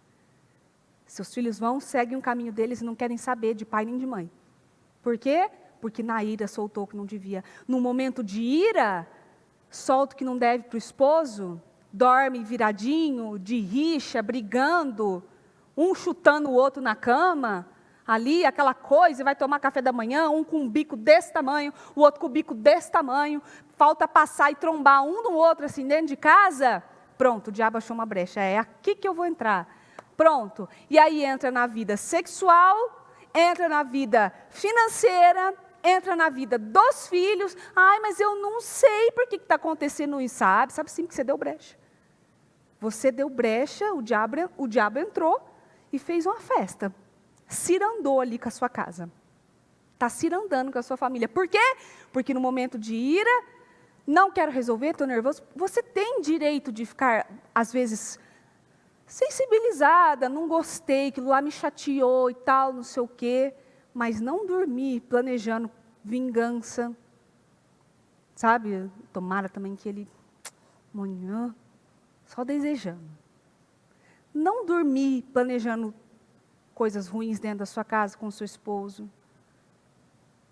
A: Seus filhos seguem o caminho deles e não querem saber de pai nem de mãe. Por quê? Porque na ira soltou o que não devia. No momento de ira, solta o que não deve para o esposo, dorme viradinho, de rixa, brigando, um chutando o outro na cama, ali, aquela coisa, e vai tomar café da manhã, um com um bico desse tamanho, o outro com o bico desse tamanho, falta passar e trombar um no outro, assim, dentro de casa, pronto, o diabo achou uma brecha, é aqui que eu vou entrar, pronto. E aí entra na vida sexual, entra na vida financeira, entra na vida dos filhos. Ai, mas eu não sei por que está acontecendo isso. Sabe sim que você deu brecha. Você deu brecha, o diabo entrou e fez uma festa. Cirandou ali com a sua casa. Está cirandando com a sua família. Por quê? Porque no momento de ira, não quero resolver, estou nervoso. Você tem direito de ficar, às vezes, sensibilizada, não gostei, aquilo lá me chateou e tal, não sei o quê. Mas não dormir planejando vingança. Sabe? Tomara também que ele, amanhã, só desejando. Não dormir planejando coisas ruins dentro da sua casa com o seu esposo.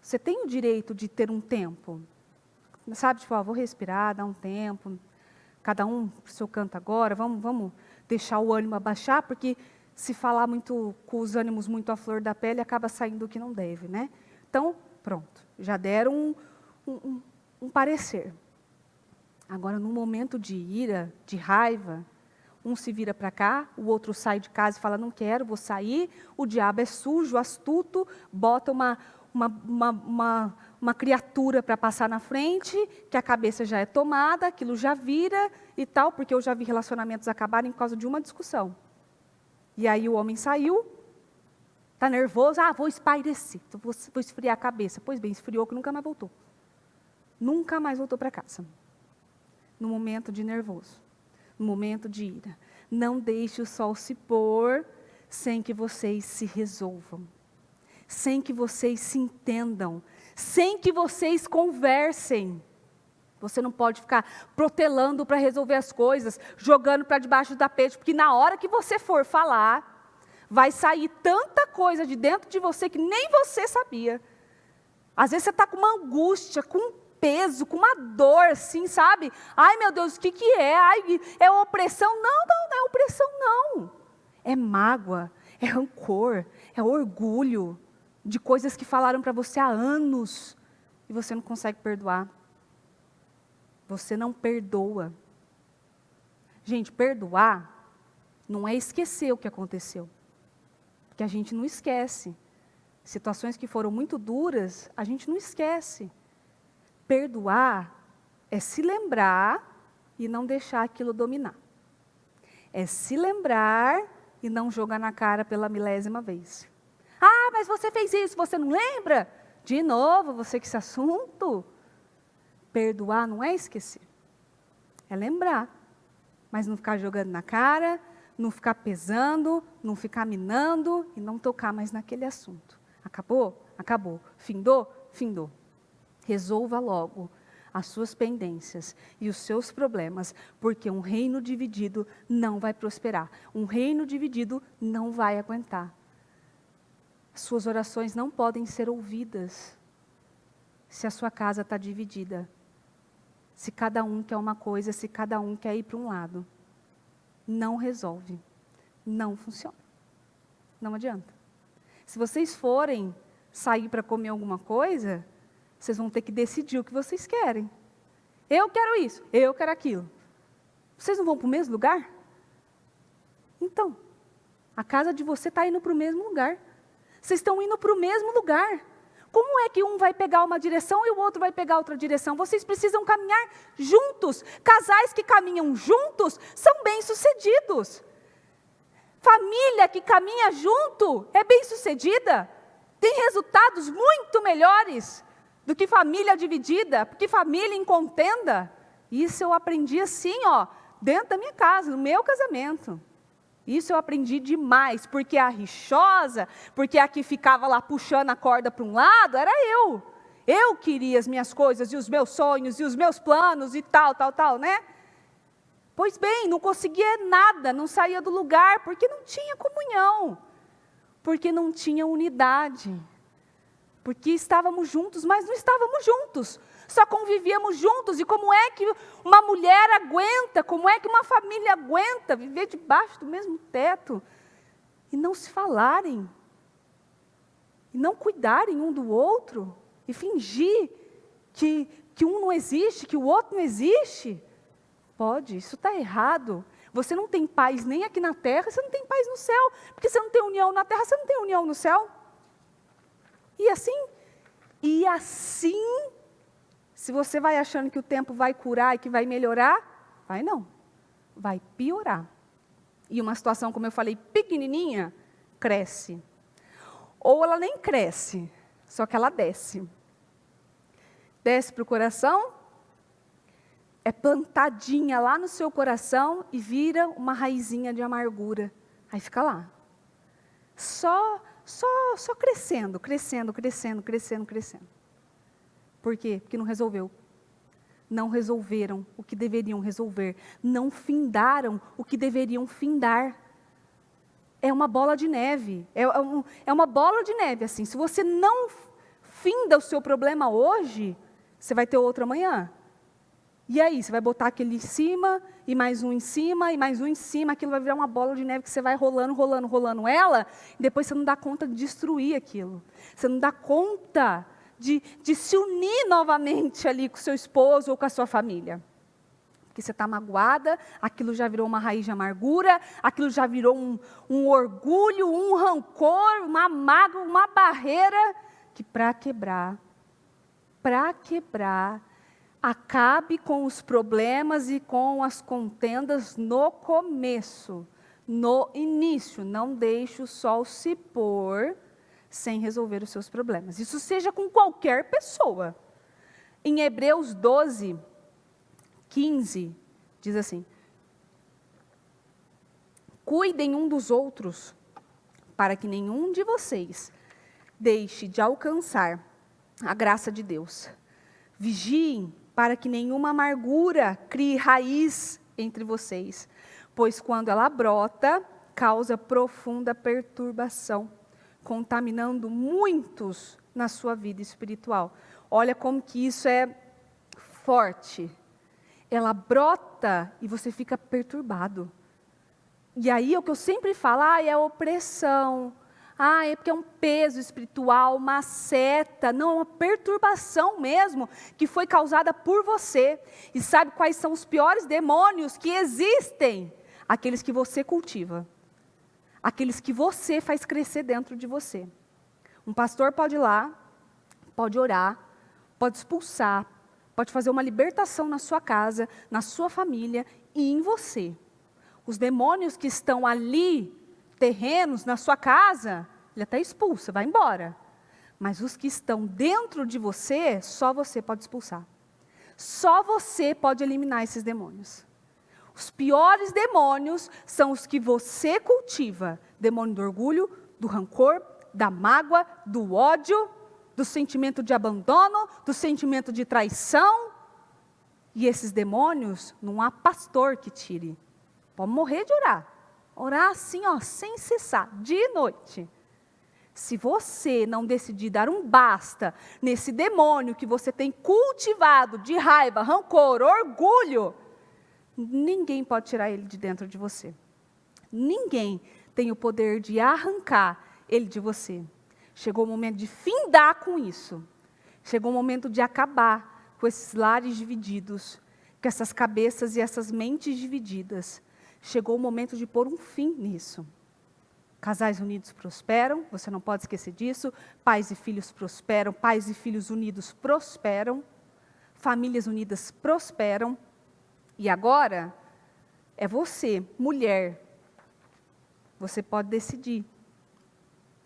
A: Você tem o direito de ter um tempo. Sabe, tipo, vou respirar, dar um tempo. Cada um para o seu canto agora, vamos deixar o ânimo abaixar, porque se falar muito com os ânimos muito à flor da pele, acaba saindo o que não deve, né? Então, pronto, já deram um parecer. Agora, no momento de ira, de raiva, um se vira para cá, o outro sai de casa e fala, não quero, vou sair. O diabo é sujo, astuto, bota uma criatura para passar na frente, que a cabeça já é tomada, aquilo já vira e tal, porque eu já vi relacionamentos acabarem por causa de uma discussão. E aí o homem saiu, está nervoso, vou espairecer, vou esfriar a cabeça. Pois bem, esfriou que nunca mais voltou. Nunca mais voltou para casa. No momento de nervoso, no momento de ira. Não deixe o sol se pôr sem que vocês se resolvam, sem que vocês se entendam, sem que vocês conversem. Você não pode ficar protelando para resolver as coisas, jogando para debaixo do tapete, porque na hora que você for falar, vai sair tanta coisa de dentro de você que nem você sabia. Às vezes você está com uma angústia, com um peso, com uma dor, assim, sabe? Ai, meu Deus, o que é? Ai, é opressão? Não, não é opressão, não. É mágoa, é rancor, é orgulho de coisas que falaram para você há anos e você não consegue perdoar. Você não perdoa. Gente, perdoar não é esquecer o que aconteceu. Porque a gente não esquece. Situações que foram muito duras, a gente não esquece. Perdoar é se lembrar e não deixar aquilo dominar. É se lembrar e não jogar na cara pela milésima vez. Ah, mas você fez isso, você não lembra? De novo, você com esse assunto. Perdoar não é esquecer. É lembrar. Mas não ficar jogando na cara, não ficar pesando, não ficar minando e não tocar mais naquele assunto. Acabou? Acabou. Findou? Findou. Resolva logo as suas pendências e os seus problemas, porque um reino dividido não vai prosperar. Um reino dividido não vai aguentar. Suas orações não podem ser ouvidas se a sua casa está dividida. Se cada um quer uma coisa, se cada um quer ir para um lado. Não resolve. Não funciona. Não adianta. Se vocês forem sair para comer alguma coisa, vocês vão ter que decidir o que vocês querem. Eu quero isso, eu quero aquilo. Vocês não vão para o mesmo lugar? Então, a casa de você está indo para o mesmo lugar. Vocês estão indo para o mesmo lugar. Como é que um vai pegar uma direção e o outro vai pegar outra direção? Vocês precisam caminhar juntos. Casais que caminham juntos são bem-sucedidos. Família que caminha junto é bem-sucedida. Tem resultados muito melhores do que família dividida, porque família em contenda. Isso eu aprendi assim, dentro da minha casa, no meu casamento. Isso eu aprendi demais, porque a rixosa, porque a que ficava lá puxando a corda para um lado, era eu. Eu queria as minhas coisas, e os meus sonhos, e os meus planos, e tal, né? Pois bem, não conseguia nada, não saía do lugar, porque não tinha comunhão, porque não tinha unidade, porque estávamos juntos, mas não estávamos juntos, só convivíamos juntos. E como é que uma mulher aguenta, como é que uma família aguenta viver debaixo do mesmo teto e não se falarem, e não cuidarem um do outro, e fingir que um não existe, que o outro não existe? Pode, isso está errado. Você não tem paz nem aqui na terra, você não tem paz no céu, porque você não tem união na terra, você não tem união no céu. E assim, se você vai achando que o tempo vai curar e que vai melhorar, vai não, vai piorar. E uma situação, como eu falei, pequenininha, cresce. Ou ela nem cresce, só que ela desce. Desce para o coração, é plantadinha lá no seu coração e vira uma raizinha de amargura. Aí fica lá. Só crescendo. Por quê? Porque não resolveu. Não resolveram o que deveriam resolver. Não findaram o que deveriam findar. É uma bola de neve. É uma bola de neve, assim. Se você não finda o seu problema hoje, você vai ter outro amanhã. E aí, você vai botar aquele em cima, e mais um em cima, e mais um em cima, aquilo vai virar uma bola de neve que você vai rolando ela, e depois você não dá conta de destruir aquilo. Você não dá conta de se unir novamente ali com o seu esposo ou com a sua família. Porque você está magoada, aquilo já virou uma raiz de amargura, aquilo já virou um orgulho, um rancor, uma mágoa, uma barreira, que para quebrar, acabe com os problemas e com as contendas no começo, no início. Não deixe o sol se pôr sem resolver os seus problemas. Isso seja com qualquer pessoa. Em Hebreus 12, 15, diz assim: cuidem um dos outros, para que nenhum de vocês deixe de alcançar a graça de Deus. Vigiem para que nenhuma amargura crie raiz entre vocês, pois quando ela brota, causa profunda perturbação, contaminando muitos na sua vida espiritual. Olha como que isso é forte. Ela brota e você fica perturbado. E aí é o que eu sempre falo, é opressão. É porque é um peso espiritual, uma seta. Não, é uma perturbação mesmo, que foi causada por você. E sabe quais são os piores demônios que existem? Aqueles que você cultiva. Aqueles que você faz crescer dentro de você. Um pastor pode ir lá, pode orar, pode expulsar, pode fazer uma libertação na sua casa, na sua família e em você. Os demônios que estão ali, terrenos, na sua casa, ele até expulsa, vai embora. Mas os que estão dentro de você, só você pode expulsar. Só você pode eliminar esses demônios. Os piores demônios são os que você cultiva. Demônio do orgulho, do rancor, da mágoa, do ódio, do sentimento de abandono, do sentimento de traição. E esses demônios, não há pastor que tire. Pode morrer de orar. Orar assim, sem cessar, dia e noite. Se você não decidir dar um basta nesse demônio que você tem cultivado de raiva, rancor, orgulho, ninguém pode tirar ele de dentro de você. Ninguém tem o poder de arrancar ele de você. Chegou o momento de findar com isso. Chegou o momento de acabar com esses lares divididos, com essas cabeças e essas mentes divididas. Chegou o momento de pôr um fim nisso. Casais unidos prosperam, você não pode esquecer disso. Pais e filhos prosperam, pais e filhos unidos prosperam. Famílias unidas prosperam. E agora, é você, mulher. Você pode decidir.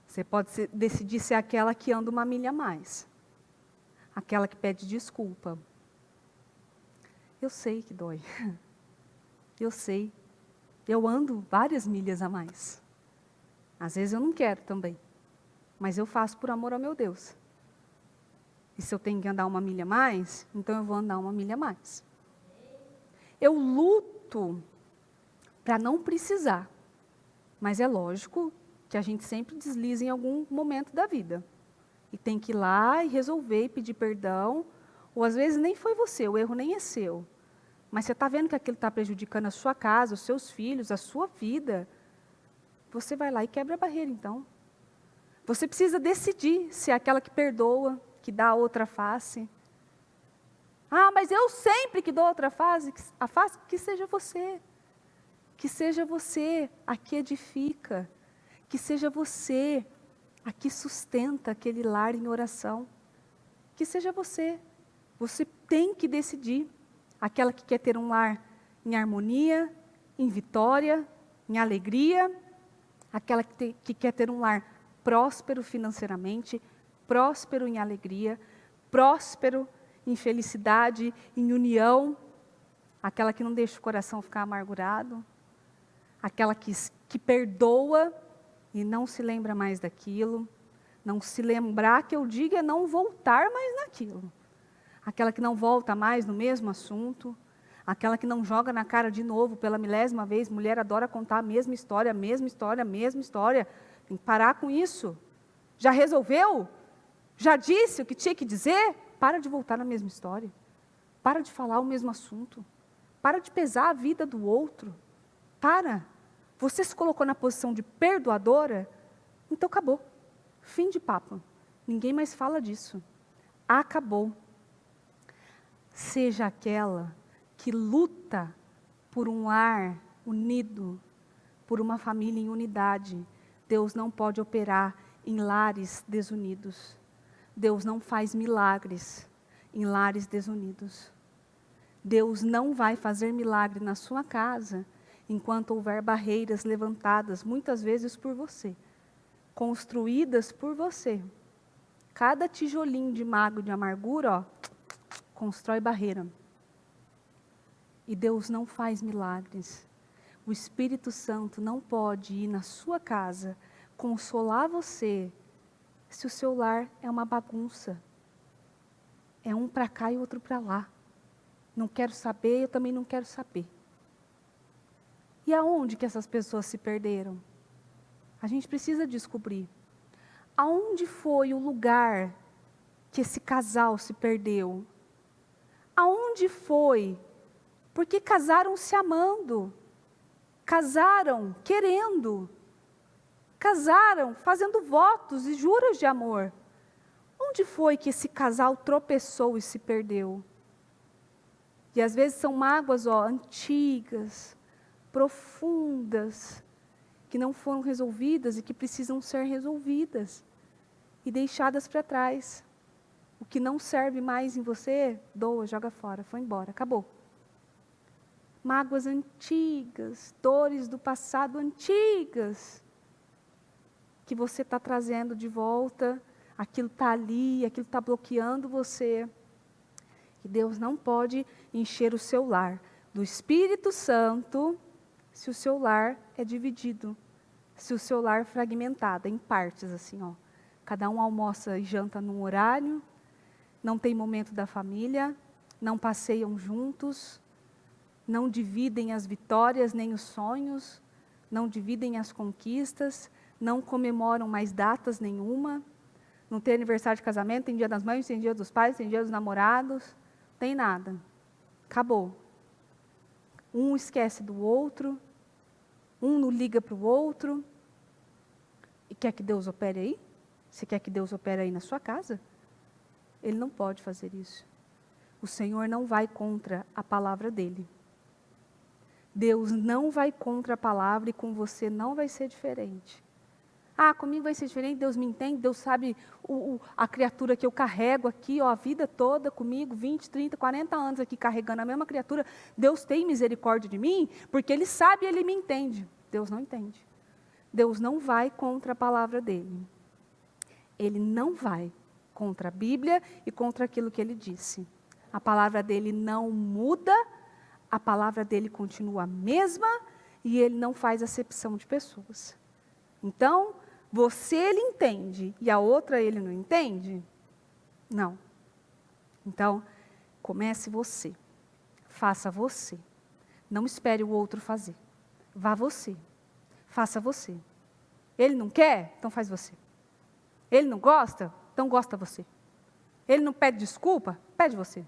A: Você pode decidir ser aquela que anda uma milha a mais. Aquela que pede desculpa. Eu sei que dói. Eu sei. Eu ando várias milhas a mais. Às vezes eu não quero também. Mas eu faço por amor ao meu Deus. E se eu tenho que andar uma milha a mais, então eu vou andar uma milha a mais. Eu luto para não precisar. Mas é lógico que a gente sempre desliza em algum momento da vida. E tem que ir lá e resolver e pedir perdão. Ou às vezes nem foi você, o erro nem é seu. Mas você está vendo que aquilo está prejudicando a sua casa, os seus filhos, a sua vida. Você vai lá e quebra a barreira, então. Você precisa decidir se é aquela que perdoa, que dá a outra face. Mas eu sempre que dou outra face, a face que seja você. Que seja você a que edifica. Que seja você a que sustenta aquele lar em oração. Que seja você. Você tem que decidir. Aquela que quer ter um lar em harmonia, em vitória, em alegria. Aquela que quer ter um lar próspero financeiramente, próspero em alegria, próspero em felicidade, em união. Aquela que não deixa o coração ficar amargurado. Aquela que perdoa e não se lembra mais daquilo. Não se lembrar, que eu digo, é não voltar mais naquilo. Aquela que não volta mais no mesmo assunto. Aquela que não joga na cara de novo pela milésima vez. Mulher adora contar a mesma história, a mesma história, a mesma história. Tem que parar com isso. Já resolveu? Já disse o que tinha que dizer? Para de voltar na mesma história. Para de falar o mesmo assunto. Para de pesar a vida do outro. Para. Você se colocou na posição de perdoadora? Então acabou. Fim de papo. Ninguém mais fala disso. Acabou. Seja aquela que luta por um lar unido, por uma família em unidade. Deus não pode operar em lares desunidos. Deus não faz milagres em lares desunidos. Deus não vai fazer milagre na sua casa enquanto houver barreiras levantadas, muitas vezes por você, construídas por você. Cada tijolinho de mágoa, de amargura, constrói barreira. E Deus não faz milagres. O Espírito Santo não pode ir na sua casa consolar você se o seu lar é uma bagunça. É um para cá e outro para lá. Não quero saber, eu também não quero saber. E aonde que essas pessoas se perderam? A gente precisa descobrir. Aonde foi o lugar que esse casal se perdeu? Aonde foi? Porque casaram se amando. Casaram querendo. Casaram fazendo votos e juras de amor. Onde foi que esse casal tropeçou e se perdeu? E às vezes são mágoas, antigas, profundas, que não foram resolvidas e que precisam ser resolvidas e deixadas para trás. O que não serve mais em você, doa, joga fora, foi embora, acabou. Mágoas antigas, dores do passado antigas, que você está trazendo de volta, aquilo está ali, aquilo está bloqueando você. E Deus não pode encher o seu lar do Espírito Santo se o seu lar é dividido, se o seu lar é fragmentado em partes, assim, Cada um almoça e janta num horário, não tem momento da família, não passeiam juntos, não dividem as vitórias nem os sonhos, não dividem as conquistas, não comemoram mais datas nenhuma, não tem aniversário de casamento, tem dia das mães, tem dia dos pais, tem dia dos namorados, tem nada. Acabou. Um esquece do outro, um não liga para o outro. E quer que Deus opere aí? Você quer que Deus opere aí na sua casa? Ele não pode fazer isso. O Senhor não vai contra a palavra dele. Deus não vai contra a palavra e com você não vai ser diferente. Comigo vai ser diferente, Deus me entende, Deus sabe a criatura que eu carrego aqui, a vida toda comigo, 20, 30, 40 anos aqui carregando a mesma criatura. Deus tem misericórdia de mim, porque Ele sabe e Ele me entende. Deus não entende. Deus não vai contra a palavra dele. Ele não vai contra a Bíblia e contra aquilo que Ele disse. A palavra dele não muda, a palavra dele continua a mesma e Ele não faz acepção de pessoas. Então, ele entende e a outra ele não entende? Não. Então, comece você. Faça você. Não espere o outro fazer. Vá você. Faça você. Ele não quer? Então faz você. Ele não gosta? Então gosta você. Ele não pede desculpa? Pede você.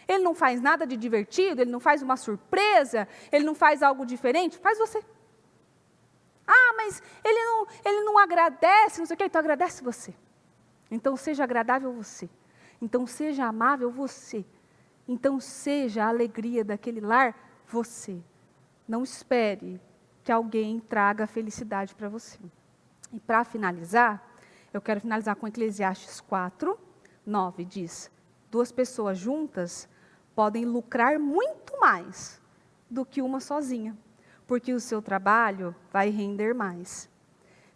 A: Ele não faz nada de divertido? Ele não faz uma surpresa? Ele não faz algo diferente? Faz você. Mas ele não agradece, não sei o quê. Então agradece você. Então seja agradável você. Então seja amável você. Então seja a alegria daquele lar você. Não espere que alguém traga felicidade para você. E para finalizar, eu quero finalizar com Eclesiastes 4, 9, diz: 2 pessoas juntas podem lucrar muito mais do que uma sozinha, porque o seu trabalho vai render mais.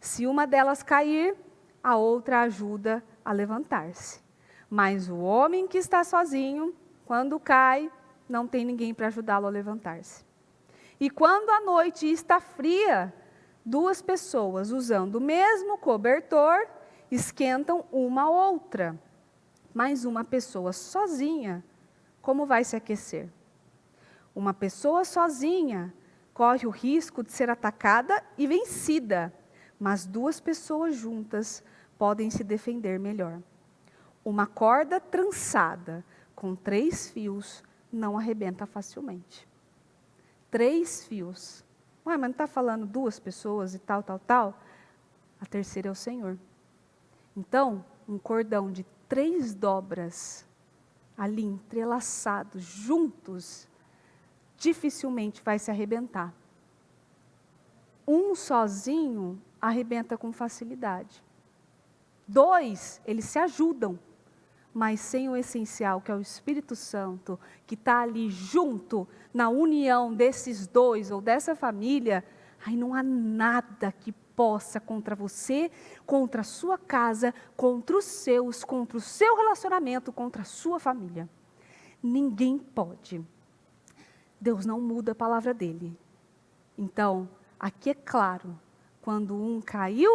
A: Se uma delas cair, a outra ajuda a levantar-se. Mas o homem que está sozinho, quando cai, não tem ninguém para ajudá-lo a levantar-se. E quando a noite está fria, 2 pessoas usando o mesmo cobertor esquentam uma a outra. Mas uma pessoa sozinha, como vai se aquecer? Uma pessoa sozinha corre o risco de ser atacada e vencida, mas 2 pessoas juntas podem se defender melhor. Uma corda trançada com 3 fios não arrebenta facilmente. 3 fios. Mas não está falando 2 pessoas e tal. A terceira é o Senhor. Então, um cordão de 3 dobras, ali entrelaçados, juntos, dificilmente vai se arrebentar. Um sozinho arrebenta com facilidade. 2, eles se ajudam, mas sem o essencial, que é o Espírito Santo, que está ali junto, na união desses 2 ou dessa família, aí não há nada que possa contra você, contra a sua casa, contra os seus, contra o seu relacionamento, contra a sua família. Ninguém pode. Deus não muda a palavra dele. Então, aqui é claro, quando um caiu,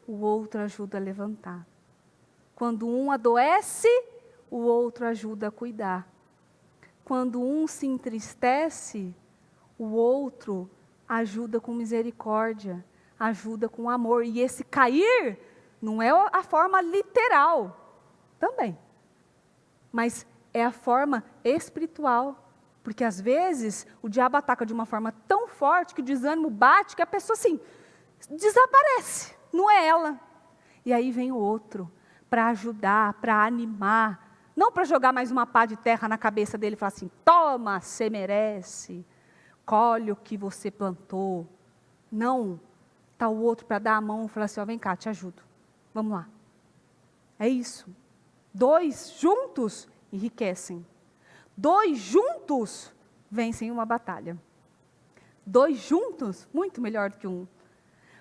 A: o outro ajuda a levantar. Quando um adoece, o outro ajuda a cuidar. quando um se entristece, o outro ajuda com misericórdia, ajuda com amor. E esse cair não é a forma literal, também, mas é a forma espiritual. Porque às vezes o diabo ataca de uma forma tão forte que o desânimo bate que a pessoa assim, desaparece, não é ela. E aí vem o outro para ajudar, para animar, não para jogar mais uma pá de terra na cabeça dele e falar assim, toma, você merece, colhe o que você plantou. Não, está o outro para dar a mão e falar assim, ó, vem cá, te ajudo, vamos lá. É isso, 2 juntos enriquecem. 2 juntos vencem uma batalha. 2 juntos, muito melhor do que 1.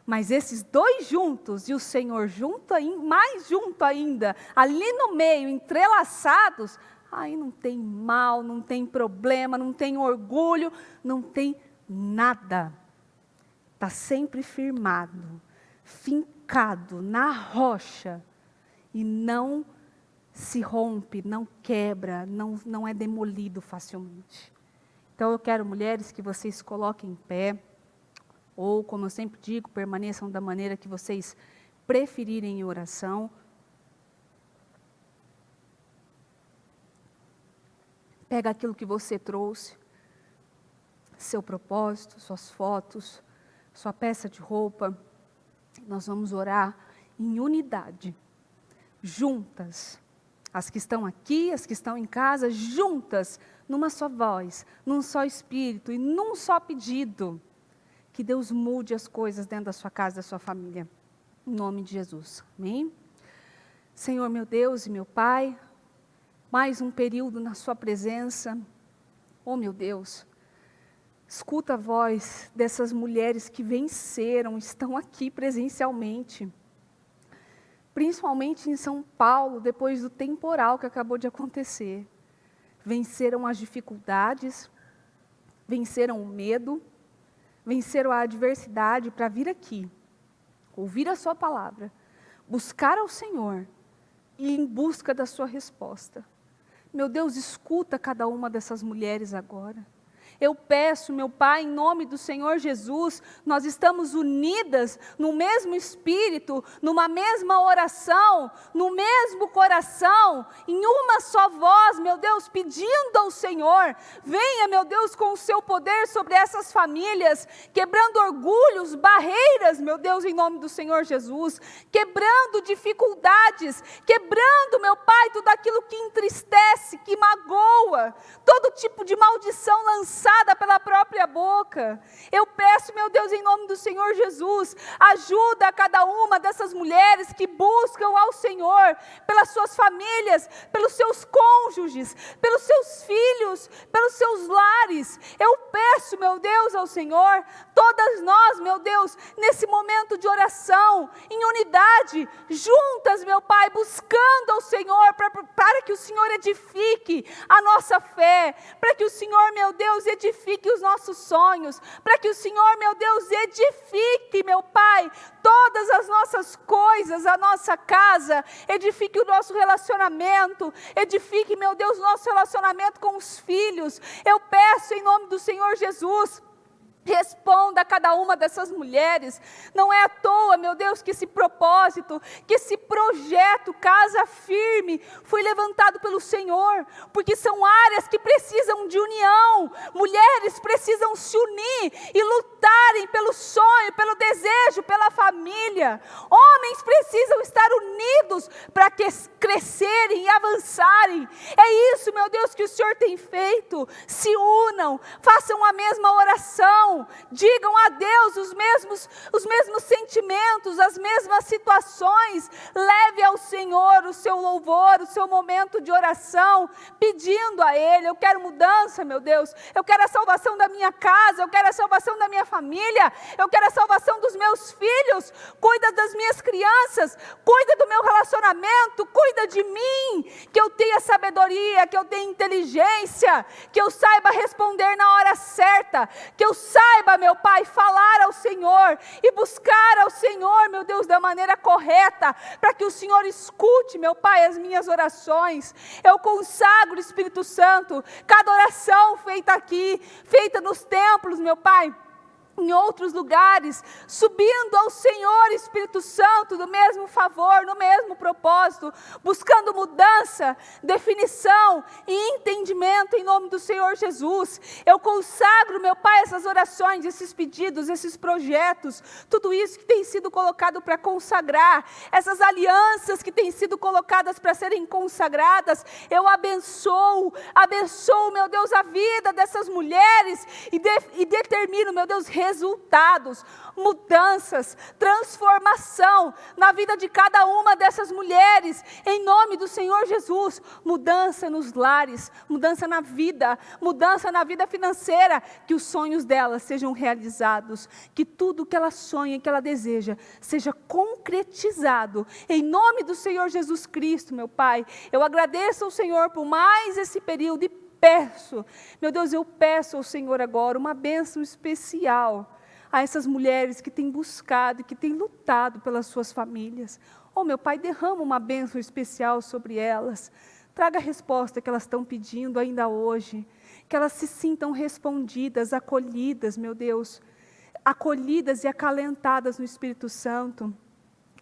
A: Mas esses 2 juntos e o Senhor junto, mais junto ainda, ali no meio, entrelaçados, aí não tem mal, não tem problema, não tem orgulho, não tem nada. Está sempre firmado, fincado na rocha e não se rompe, não quebra, não é demolido facilmente. Então eu quero, mulheres, que vocês coloquem em pé, ou como eu sempre digo, permaneçam da maneira que vocês preferirem em oração. Pega aquilo que você trouxe, seu propósito, suas fotos, sua peça de roupa. Nós vamos orar em unidade, juntas. As que estão aqui, as que estão em casa, juntas, numa só voz, num só espírito e num só pedido. Que Deus mude as coisas dentro da sua casa, da sua família. Em nome de Jesus. Amém? Senhor, meu Deus e meu Pai, mais um período na sua presença. Oh, meu Deus, escuta a voz dessas mulheres que venceram, estão aqui presencialmente. Principalmente em São Paulo, depois do temporal que acabou de acontecer. Venceram as dificuldades, venceram o medo, venceram a adversidade para vir aqui, ouvir a sua palavra, buscar ao Senhor e em busca da sua resposta. Meu Deus, escuta cada uma dessas mulheres agora. Eu peço, meu Pai, em nome do Senhor Jesus, nós estamos unidas no mesmo espírito, numa mesma oração, no mesmo coração, em uma só voz, meu Deus, pedindo ao Senhor, venha, meu Deus, com o seu poder sobre essas famílias, quebrando orgulhos, barreiras, meu Deus, em nome do Senhor Jesus, quebrando dificuldades, quebrando, meu Pai, tudo aquilo que entristece, que magoa, todo tipo de maldição lançada pela própria boca. Eu peço, meu Deus, em nome do Senhor Jesus, ajuda a cada uma dessas mulheres que buscam ao Senhor, pelas suas famílias, pelos seus cônjuges, pelos seus filhos, pelos seus lares. Eu peço, meu Deus, ao Senhor, todas nós, meu Deus, nesse momento de oração, em unidade, juntas, meu Pai, buscando ao Senhor, para que o Senhor edifique a nossa fé, para que o Senhor, meu Deus, edifique os nossos sonhos, para que o Senhor, meu Deus, edifique, meu Pai, todas as nossas coisas, a nossa casa, edifique o nosso relacionamento, edifique, meu Deus, o nosso relacionamento com os filhos. Eu peço em nome do Senhor Jesus, responda a cada uma dessas mulheres. Não é à toa, meu Deus, que esse propósito, que esse projeto Casa Firme foi levantado pelo Senhor, porque são áreas que precisam de união. Mulheres precisam se unir e lutarem pelo sonho, pelo desejo, pela família. Homens precisam estar unidos para crescerem e avançarem. É isso, meu Deus, que o Senhor tem feito. Se unam, façam a mesma oração, digam a Deus os mesmos sentimentos, as mesmas situações. Leve ao Senhor o seu louvor, o seu momento de oração, pedindo a Ele. Eu quero mudança, meu Deus, eu quero a salvação da minha casa, eu quero a salvação da minha família, eu quero a salvação dos meus filhos. Cuida das minhas crianças, cuida do meu relacionamento, cuida de mim, que eu tenha sabedoria, que eu tenha inteligência, que eu saiba responder na hora certa, que eu saiba, saiba, meu Pai, falar ao Senhor e buscar ao Senhor, meu Deus, da maneira correta, para que o Senhor escute, meu Pai, as minhas orações. Eu consagro, Espírito Santo, cada oração feita aqui, feita nos templos, meu Pai, em outros lugares, subindo ao Senhor, Espírito Santo, do mesmo favor, no mesmo propósito, buscando mudança, definição e entendimento em nome do Senhor Jesus. Eu consagro, meu Pai, essas orações, esses pedidos, esses projetos, tudo isso que tem sido colocado para consagrar, essas alianças que têm sido colocadas para serem consagradas, eu abençoo, meu Deus, a vida dessas mulheres e determino, meu Deus, resultados, mudanças, transformação na vida de cada uma dessas mulheres, em nome do Senhor Jesus. Mudança nos lares, mudança na vida financeira, que os sonhos delas sejam realizados, que tudo que ela sonha, que ela deseja, seja concretizado, em nome do Senhor Jesus Cristo, meu Pai. Eu agradeço ao Senhor por mais esse período e peço, meu Deus, eu peço ao Senhor agora uma bênção especial a essas mulheres que têm buscado e que têm lutado pelas suas famílias. Oh, meu Pai, derrama uma bênção especial sobre elas. Traga a resposta que elas estão pedindo ainda hoje. Que elas se sintam respondidas, acolhidas, meu Deus. Acolhidas e acalentadas no Espírito Santo.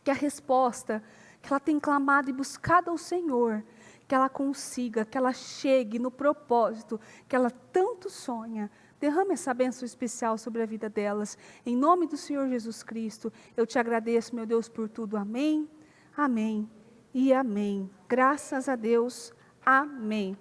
A: Que a resposta que ela tem clamado e buscado ao Senhor, que ela consiga, que ela chegue no propósito que ela tanto sonha. Derrame essa bênção especial sobre a vida delas. Em nome do Senhor Jesus Cristo, eu te agradeço, meu Deus, por tudo. Amém, amém e amém. Graças a Deus, amém.